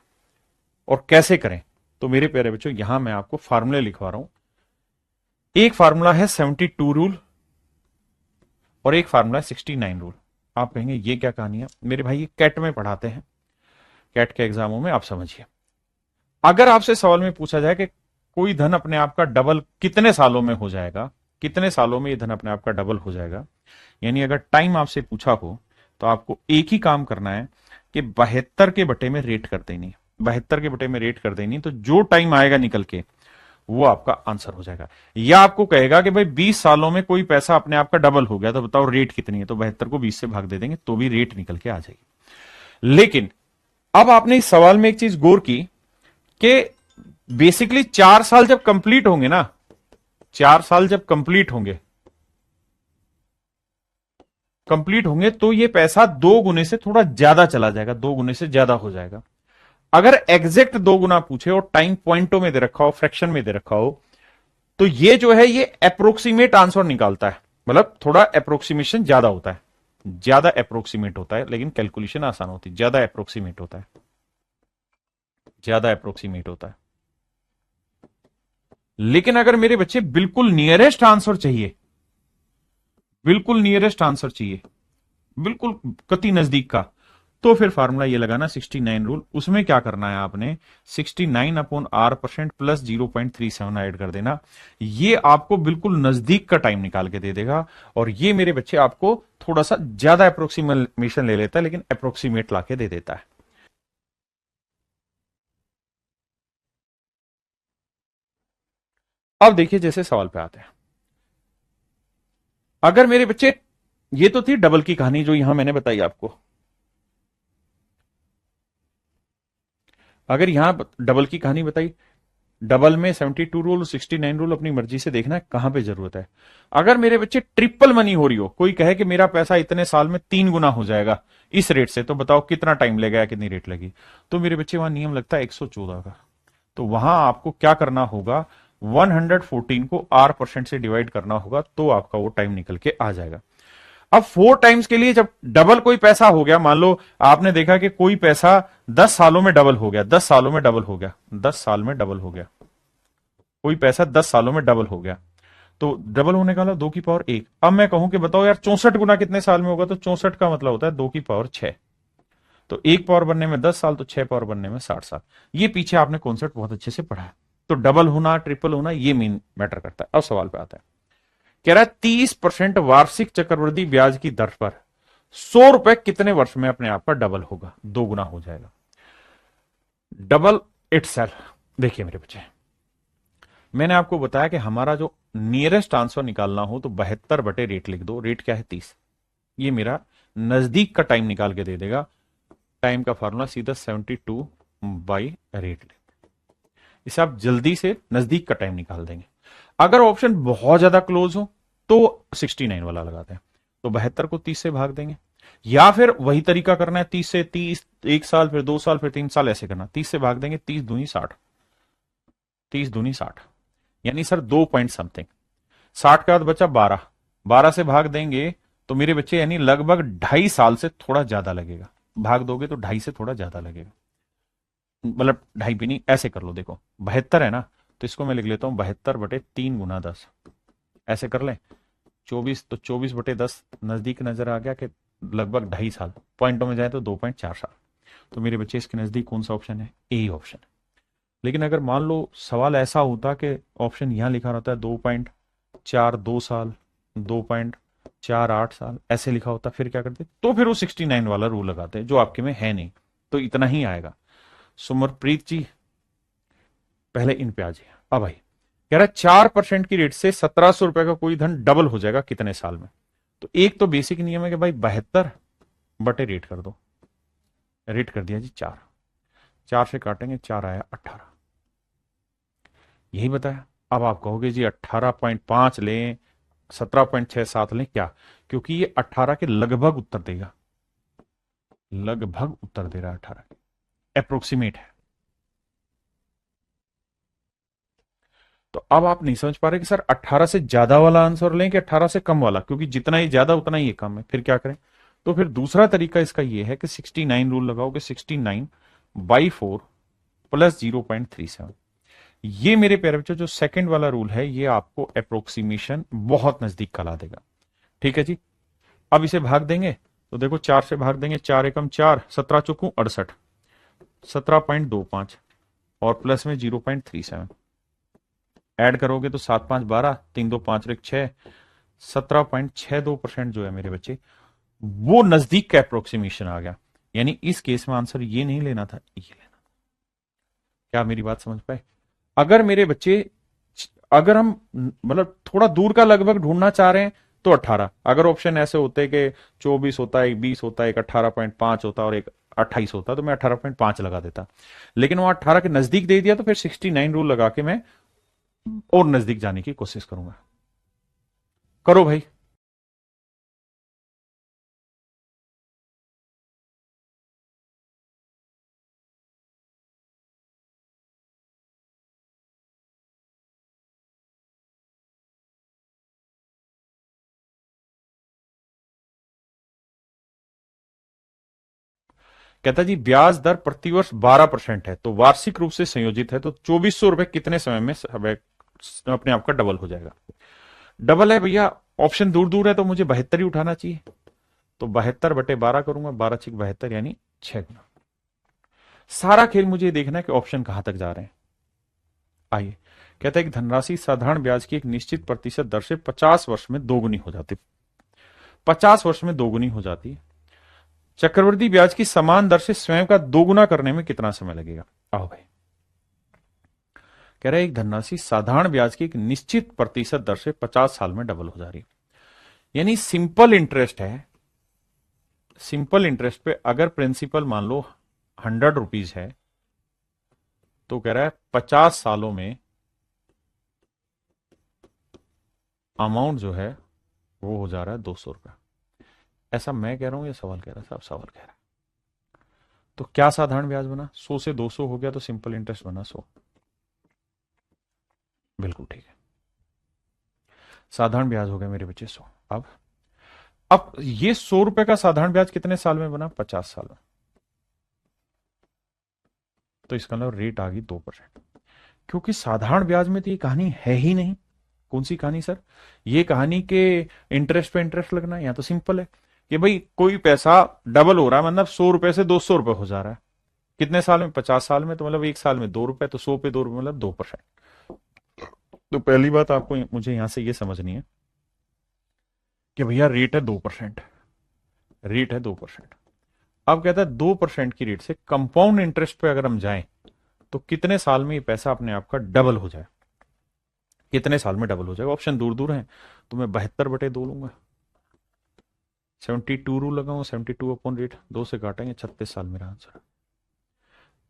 और कैसे करें। तो मेरे प्यारे बच्चों यहां मैं आपको फार्मूले लिखवा रहा हूं। एक फार्मूला है 72 रूल और एक फार्मूला है 69 रूल। आप कहेंगे ये क्या कहानी है मेरे भाई? ये कैट में पढ़ाते हैं, कैट के एग्जामों में। आप समझिए, अगर आपसे सवाल में पूछा जाए कि कोई धन अपने आप का डबल कितने सालों में हो जाएगा, कितने सालों में ये धन अपने आप का डबल हो जाएगा, यानी अगर टाइम आपसे पूछा हो, तो आपको एक ही काम करना है कि 72 के बटे में रेट कर देनी। 72 के बटे में रेट कर देनी, तो जो टाइम आएगा निकल के वो आपका आंसर हो जाएगा। या आपको कहेगा कि भाई 20 सालों में कोई पैसा अपने आप का डबल हो गया, तो बताओ रेट कितनी है, तो 72 को 20 से भाग दे देंगे तो भी रेट निकल के आ जाएगी। लेकिन अब आपने इस सवाल में एक चीज गौर की कि बेसिकली 4 साल जब कंप्लीट होंगे ना, 4 साल जब कंप्लीट होंगे तो ये पैसा 2 गुने से थोड़ा ज्यादा चला जाएगा, 2 गुने से ज्यादा हो जाएगा। अगर एग्जैक्ट 2 गुना पूछे और टाइम पॉइंटों में दे रखा हो, फ्रैक्शन में दे रखा हो, तो ये जो है ये अप्रोक्सीमेट आंसर निकालता है, मतलब थोड़ा अप्रोक्सीमेशन ज्यादा होता है, ज्यादा अप्रोक्सीमेट होता है, लेकिन कैलकुलेशन आसान होती है, ज्यादा अप्रोक्सीमेट होता है, ज्यादा अप्रोक्सीमेट होता है। लेकिन अगर मेरे बच्चे बिल्कुल नियरेस्ट आंसर चाहिए, बिल्कुल नियरेस्ट आंसर चाहिए, बिल्कुल कति नजदीक का, तो फिर फार्मूला ये लगाना 69 रूल। उसमें क्या करना है आपने, 69/r% प्लस 0.37 ऐड कर देना। ये आपको बिल्कुल नजदीक का टाइम निकाल के दे देगा। और ये मेरे बच्चे आपको थोड़ा सा ज्यादा अप्रोक्सीमेशन ले लेता है, लेकिन अप्रोक्सीमेट लाके दे देता है। अब देखिए जैसे सवाल पे आते हैं, अगर मेरे बच्चे, ये तो थी डबल की कहानी जो यहां मैंने बताई आपको। अगर यहां डबल की कहानी बताई, डबल में 72 रूल और 69 रूल अपनी मर्जी से देखना है कहां पे जरूरत है। अगर मेरे बच्चे ट्रिपल मनी हो रही हो, कोई कहे कि मेरा पैसा इतने साल में 3 गुना हो जाएगा इस रेट से, तो बताओ कितना टाइम लगेगा, कितनी रेट लगी। तो मेरे बच्चे वहां नियम लगता है 114 का। तो वहां आपको क्या करना होगा, 114 को R% से डिवाइड करना होगा, तो आपका वो टाइम निकल के आ जाएगा। अब 4 टाइम्स के लिए जब डबल कोई पैसा हो गया, मान लो आपने देखा कि कोई पैसा 10 सालों में डबल हो गया, 10 सालों में डबल हो गया, 10 साल में डबल हो गया, कोई पैसा 10 सालों में डबल हो गया, तो डबल होने का मतलब 2 की पावर 1। अब मैं कहूं कि बताओ यार 64 गुना कितने साल में होगा, तो 64 का मतलब होता है 2 की पावर 6। तो 1 पावर बनने में 10 साल, तो 6 पावर बनने में 60 साल। ये पीछे आपने कॉन्सेप्ट बहुत अच्छे से पढ़ा है। तो डबल होना, ट्रिपल होना, ये मेन मैटर करता है। अब सवाल पे आता है, कह रहा है 30% वार्षिक चक्रवृद्धि ब्याज की दर पर 100 रुपए कितने वर्ष में अपने आप का डबल होगा, 2 गुना हो जाएगा। Double itself. देखिए मेरे बच्चे, मैंने आपको बताया कि हमारा जो नियरेस्ट आंसर निकालना हो तो 72 रेट लिख दो। रेट क्या है? 30। ये मेरा नजदीक का टाइम निकाल के दे देगा। टाइम का फॉर्मूला सीधा 72 बाई रेट। इसे आप जल्दी से नजदीक का टाइम निकाल देंगे। अगर ऑप्शन बहुत ज्यादा क्लोज हो तो 69 वाला लगाते हैं। तो 72 को 30 से भाग देंगे, या फिर वही तरीका करना है, 30 से 30, 1 साल, फिर 2 साल, फिर 3 साल, ऐसे करना। 30 से भाग देंगे, 30 दूनी 60, 30 दूनी 60, यानी सर 2 पॉइंट समथिंग। 60 के बाद बचा 12, 12 से भाग देंगे तो मेरे बच्चे यानी लगभग 2.5 साल से थोड़ा ज्यादा लगेगा। भाग दोगे तो 2.5 से थोड़ा ज्यादा लगेगा, मतलब 2.5 भी नहीं, ऐसे कर लो। देखो 72 है ना, तो इसको मैं लिख लेता हूं 72/3 × 10, ऐसे कर लें। 24, तो 24/10 नजदीक नजर आ गया कि लगभग 2.5 साल। पॉइंटों में जाए तो 2.4 साल। तो मेरे बच्चे इसके नजदीक कौन सा ऑप्शन है? ए ऑप्शन है। लेकिन अगर मान लो सवाल ऐसा होता कि ऑप्शन यहां लिखा रहता है 2.42 साल, 2.48 साल, ऐसे लिखा होता, फिर क्या करते? तो फिर वो 69 वाला रूल लगाते हैं, जो आपके में है नहीं, तो इतना ही आएगा। सुमरप्रीत जी पहले इन पे आ जाइए। अब भाई कह रहा है 4% की रेट से 1700 रुपए का कोई धन डबल हो जाएगा कितने साल में? तो एक तो बेसिक नियम है कि भाई 72 रेट कर दो। रेट कर दिया जी 4, 4 से काटेंगे 4 आया 18, यही बताया। अब आप कहोगे जी 18.5 लें, 17.67 लें, क्या? क्योंकि ये 18 के लगभग उत्तर देगा, लगभग उत्तर दे रहा है 18 के, अप्रोक्सीमेट है। तो अब आप नहीं समझ पा रहे कि सर 18 से ज्यादा वाला आंसर लें कि 18 से कम वाला, क्योंकि जितना ही ज्यादा उतना ही ये कम है। फिर क्या करें? तो फिर दूसरा तरीका इसका ये है कि 69 रूल लगाओगे, 69/4 प्लस 0.37। ये मेरे प्यारे बच्चों जो सेकंड वाला रूल है, ये आपको अप्रोक्सीमेशन बहुत नजदीक का ला देगा। ठीक है जी। अब इसे भाग देंगे तो देखो 4 से भाग देंगे, 4 एकम 4, 17 चौकू 68, 17.25 और प्लस में 0.37। ऐड करोगे तो 7×5 = 12, 3×2 = 5 और 1 6, 17.62% जो है मेरे बच्चे, वो नजदीक का अप्रोक्सीमेशन आ गया। यानी इस केस में आंसर ये नहीं लेना था, ये लेना। क्या मेरी बात समझ पाए? अगर मेरे बच्चे, अगर हम मतलब थोड़ा दूर का लगभग ढूंढना चाह रहे हैं तो 18। अगर ऑप्शन ऐसे होते कि 24 होता है, एक 20 होता है, एक 18.5 होता है और एक 28 होता, तो मैं 18.5 लगा देता। लेकिन वो 18 के नजदीक दे दिया, तो फिर 69 रूल लगा के मैं और नजदीक जाने की कोशिश करूंगा। करो भाई। कहता जी ब्याज दर प्रतिवर्ष 12% है, तो वार्षिक रूप से संयोजित है, तो 2400 रुपए कितने समय में अपने आप का डबल हो जाएगा? डबल है भैया, ऑप्शन दूर दूर है, तो मुझे 72 ही उठाना चाहिए। तो 72/12 करूंगा, 12×6 = 72, यानी 6 गुना। सारा खेल मुझे देखना है कि ऑप्शन कहां तक जा रहे हैं। आइए। कहता है कि धनराशि साधारण ब्याज की एक निश्चित प्रतिशत दर से 50 वर्ष में दोगुनी हो जाती, 50 वर्ष में दोगुनी हो जाती है। चक्रवृद्धि ब्याज की समान दर से स्वयं का दोगुना करने में कितना समय लगेगा? आओ भाई। कह रहा है एक धनराशि साधारण ब्याज की एक निश्चित प्रतिशत दर से 50 साल में डबल हो जा रही है, यानी सिंपल इंटरेस्ट है। सिंपल इंटरेस्ट पे अगर प्रिंसिपल मान लो 100 रुपीज है, तो कह रहा है 50 सालों में अमाउंट जो है वो हो जा रहा है 200 रुपया। ऐसा मैं कह रहा हूं या सवाल कह रहा है? साहब सवाल कह रहा है। तो क्या साधारण ब्याज बना? 100 से 200 हो गया, तो सिंपल इंटरेस्ट बना 100। बिल्कुल ठीक है, साधारण ब्याज हो गया मेरे बच्चे 100। अब ये 100 रुपए का साधारण ब्याज कितने साल में बना? 50 साल में। तो इसका मतलब रेट आ गई 2%। क्योंकि साधारण ब्याज में तो ये कहानी है ही नहीं। कौन सी कहानी सर? ये कहानी के इंटरेस्ट पे इंटरेस्ट लगना है। या तो सिंपल है कि भाई कोई पैसा डबल हो रहा है, मतलब 100 रुपए से 200 रुपए हो जा रहा है। कितने साल में? 50 साल में। तो मतलब एक साल में 2 रुपए, तो 100 पे 2 रुपए मतलब 2%। तो पहली बात आपको मुझे यहां से ये समझनी है कि भैया रेट है 2%, रेट है 2%। अब कहता है 2% की रेट से कंपाउंड इंटरेस्ट पे अगर हम जाएं तो कितने साल में ये पैसा अपने आप का डबल हो जाए, कितने साल में डबल हो जाएगा? ऑप्शन दूर दूर है, तो मैं 72/2 लूंगा। 72 रूल लगाऊंगा, 72/8, 2 से काटेंगे, 36 साल मेरा आंसर।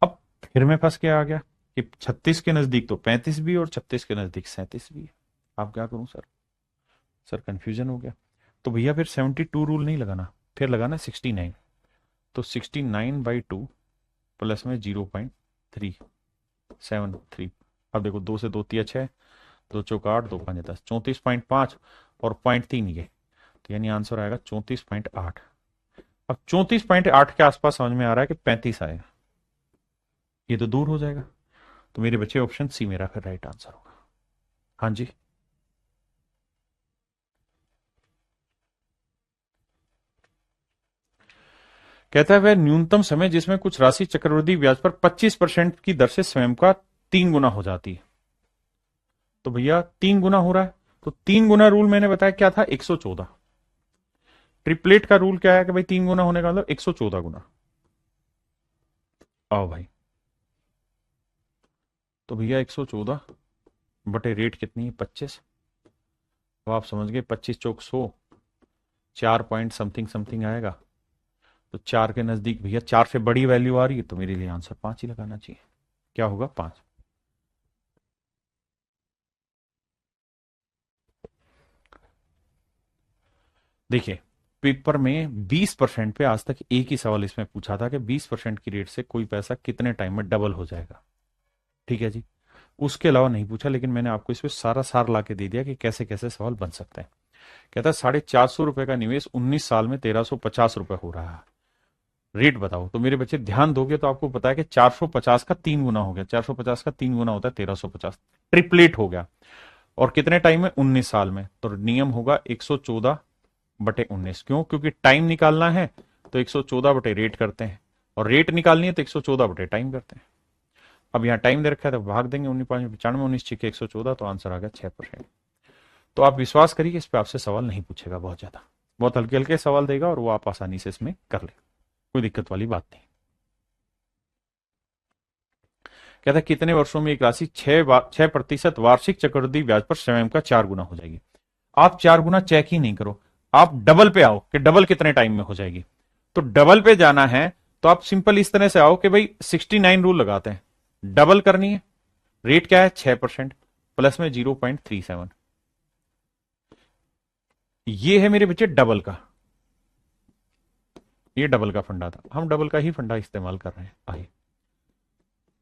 अब फिर मैं फंस के आ गया कि 36 के नजदीक तो 35 भी और 36 के नजदीक 37 भी है। आप क्या करूं सर? सर कंफ्यूजन हो गया। तो भैया फिर 72 रूल नहीं लगाना, फिर लगाना 69। तो 69/2 प्लस में 0.373। अब देखो, 2 से 2 तिया 6, 2 चौका 8, 2 5 10, 34.5 और 0.3 ये, तो यानी आंसर आएगा 34.8। अब 34.8 के आसपास समझ में आ रहा है कि 35 आएगा, ये तो दूर हो जाएगा। तो मेरे बच्चे ऑप्शन सी मेरा फिर राइट आंसर होगा। हाँ जी। कहता है वह न्यूनतम समय जिसमें कुछ राशि चक्रवृद्धि ब्याज पर 25% की दर से स्वयं का 3 गुना हो जाती है। तो भैया 3 गुना हो रहा है, तो 3 गुना रूल मैंने बताया क्या था? 114। ट्रिपलेट का रूल क्या है कि भाई 3 गुना होने का मतलब 114 गुना। आओ भाई, तो भैया 114 बटे रेट कितनी है? 25। तो आप समझ गए, 25 चौक 100, 4 पॉइंट समथिंग समथिंग आएगा। तो 4 के नजदीक भैया, 4 से बड़ी वैल्यू आ रही है, तो मेरे लिए आंसर 5 ही लगाना चाहिए। क्या होगा? 5। देखिए, पेपर में 20% पे आज तक एक ही सवाल इसमें पूछा था कि 20% की रेट से कोई पैसा कितने टाइम में डबल हो जाएगा। ठीक है जी। उसके अलावा नहीं पूछा, लेकिन मैंने आपको इसमें सारा सार ला के दे दिया कि कैसे कैसे सवाल बन सकते हैं। कहता है 450 रुपए का निवेश 19 साल में 1350 रुपए हो रहा है, रेट बताओ। तो मेरे बच्चे ध्यान दोगे तो आपको पता है कि 450 का 3 गुना हो गया, 450 का 3 गुना होता है 1350, ट्रिपलेट हो गया। और कितने टाइम में? 19 साल में। तो नियम होगा 114/19। क्यों? क्योंकि टाइम निकालना है तो 114/रेट करते हैं, और रेट निकालनी है तो 114/टाइम करते हैं। अब यहाँ टाइम दे रखा है तो भाग देंगे, 19×5 = 95, 19×6 = 114, तो आंसर आ गया 6%। तो आप विश्वास करिए, इस पे आपसे सवाल नहीं पूछेगा बहुत ज्यादा, बहुत हल्के हल्के सवाल देगा और वो आप आसानी से इसमें कर ले, कोई दिक्कत वाली बात नहीं। कहता है कितने वर्षों में एक राशि 6% वार्षिक चक्रवृद्धि ब्याज पर स्वयं का 4 गुना हो जाएगी? आप 4 गुना चेक ही नहीं करो, आप डबल पे आओ कि डबल कितने टाइम में हो जाएगी। तो डबल पे जाना है तो आप सिंपल इस तरह से आओ कि भाई 69 रूल लगाते हैं, डबल करनी है। रेट क्या है? 6%, प्लस में 0.37। ये है मेरे बच्चे डबल का, ये डबल का फंडा था, हम डबल का ही फंडा इस्तेमाल कर रहे हैं। आइए,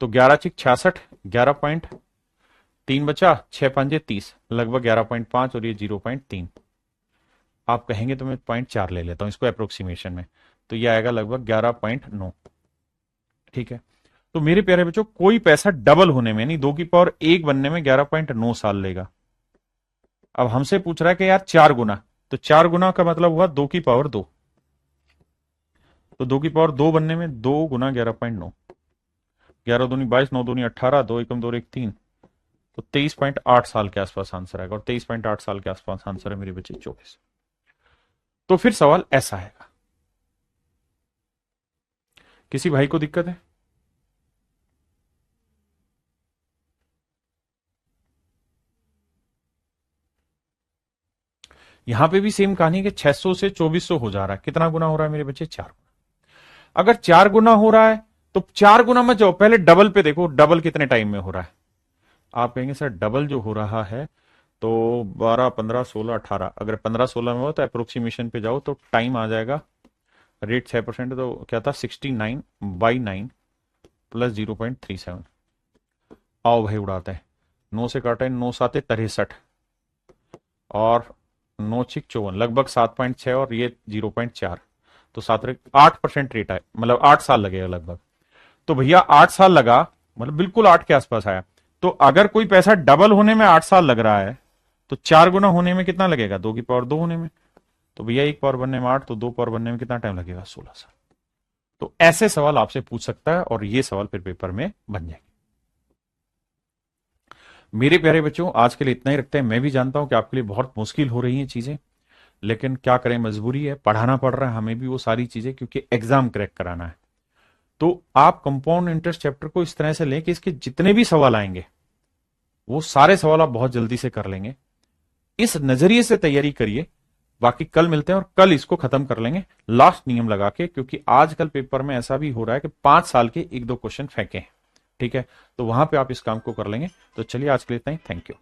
तो 11×6 = 66, 11.3 बचा, 6×5 = 30, लगभग 11.5, और ये 0.3। आप कहेंगे तो मैं 0.4 ले लेता हूं इसको अप्रोक्सीमेशन में, तो ये आएगा लगभग 11.9। ठीक है। तो मेरे प्यारे बच्चों, कोई पैसा डबल होने में, नहीं 2 की पावर 1 बनने में 11.9 साल लेगा। अब हमसे पूछ रहा है कि यार 4 गुना, तो 4 गुना का मतलब हुआ 2 की पावर 2, तो 2 की पावर 2 बनने में 2 × 11.9, 11×2 = 22, 9×2 = 18, 2 × 1 = 2 = 3, तो 23.8 साल के आसपास आंसर आएगा, और 23.8 साल के आसपास आंसर है मेरे बच्चे 24। तो फिर सवाल ऐसा आएगा। किसी भाई को दिक्कत है? यहां पे भी सेम कहानी कि 600 से 2400 हो जा रहा है, कितना गुना हो रहा है मेरे बच्चे? 4 गुना। अगर 4 गुना हो रहा है तो 4 गुना मत जाओ, पहले डबल पे देखो, डबल कितने टाइम में हो रहा है। आप कहेंगे सर डबल जो हो रहा है तो 12, 15, 16, 18, अगर 15, 16 में हो तो अप्रोक्सीमेशन पे जाओ तो टाइम आ जाएगा। रेट 6%, तो क्या था? 69/9 प्लस 0.37। आओ भाई उड़ाते हैं, 9 से काटे, 9×7 = 63, और 9×6 = 54, लगभग 7.6, और ये 0.4, तो 8% रेट आए, मतलब 8 साल लगेगा लगभग। तो भैया 8 साल लगा, मतलब बिल्कुल 8 के आसपास आया। तो अगर कोई पैसा डबल होने में 8 साल लग रहा है, तो 4 गुना होने में कितना लगेगा? 2 की पावर 2 होने में। तो भैया 1 पावर बनने में 8, तो 2 पावर बनने में कितना टाइम लगेगा? 16 साल। तो ऐसे सवाल आपसे पूछ सकता है, और ये सवाल फिर पेपर में बन जाएंगे। मेरे प्यारे बच्चों, आज के लिए इतना ही रखते हैं। मैं भी जानता हूं कि आपके लिए बहुत मुश्किल हो रही हैं चीजें, लेकिन क्या करें, मजबूरी है, पढ़ाना पड़ रहा है हमें भी वो सारी चीजें, क्योंकि एग्जाम क्रैक कराना है। तो आप कंपाउंड इंटरेस्ट चैप्टर को इस तरह से लें कि इसके जितने भी सवाल आएंगे वो सारे सवाल आप बहुत जल्दी से कर लेंगे। इस नजरिए से तैयारी करिए। बाकी कल मिलते हैं और कल इसको खत्म कर लेंगे लास्ट नियम लगा के, क्योंकि आजकल पेपर में ऐसा भी हो रहा है कि 5 साल के 1-2 क्वेश्चन फेंके हैं। ठीक है, तो वहां पे आप इस काम को कर लेंगे। तो चलिए आज के लिए इतना ही। Thank you.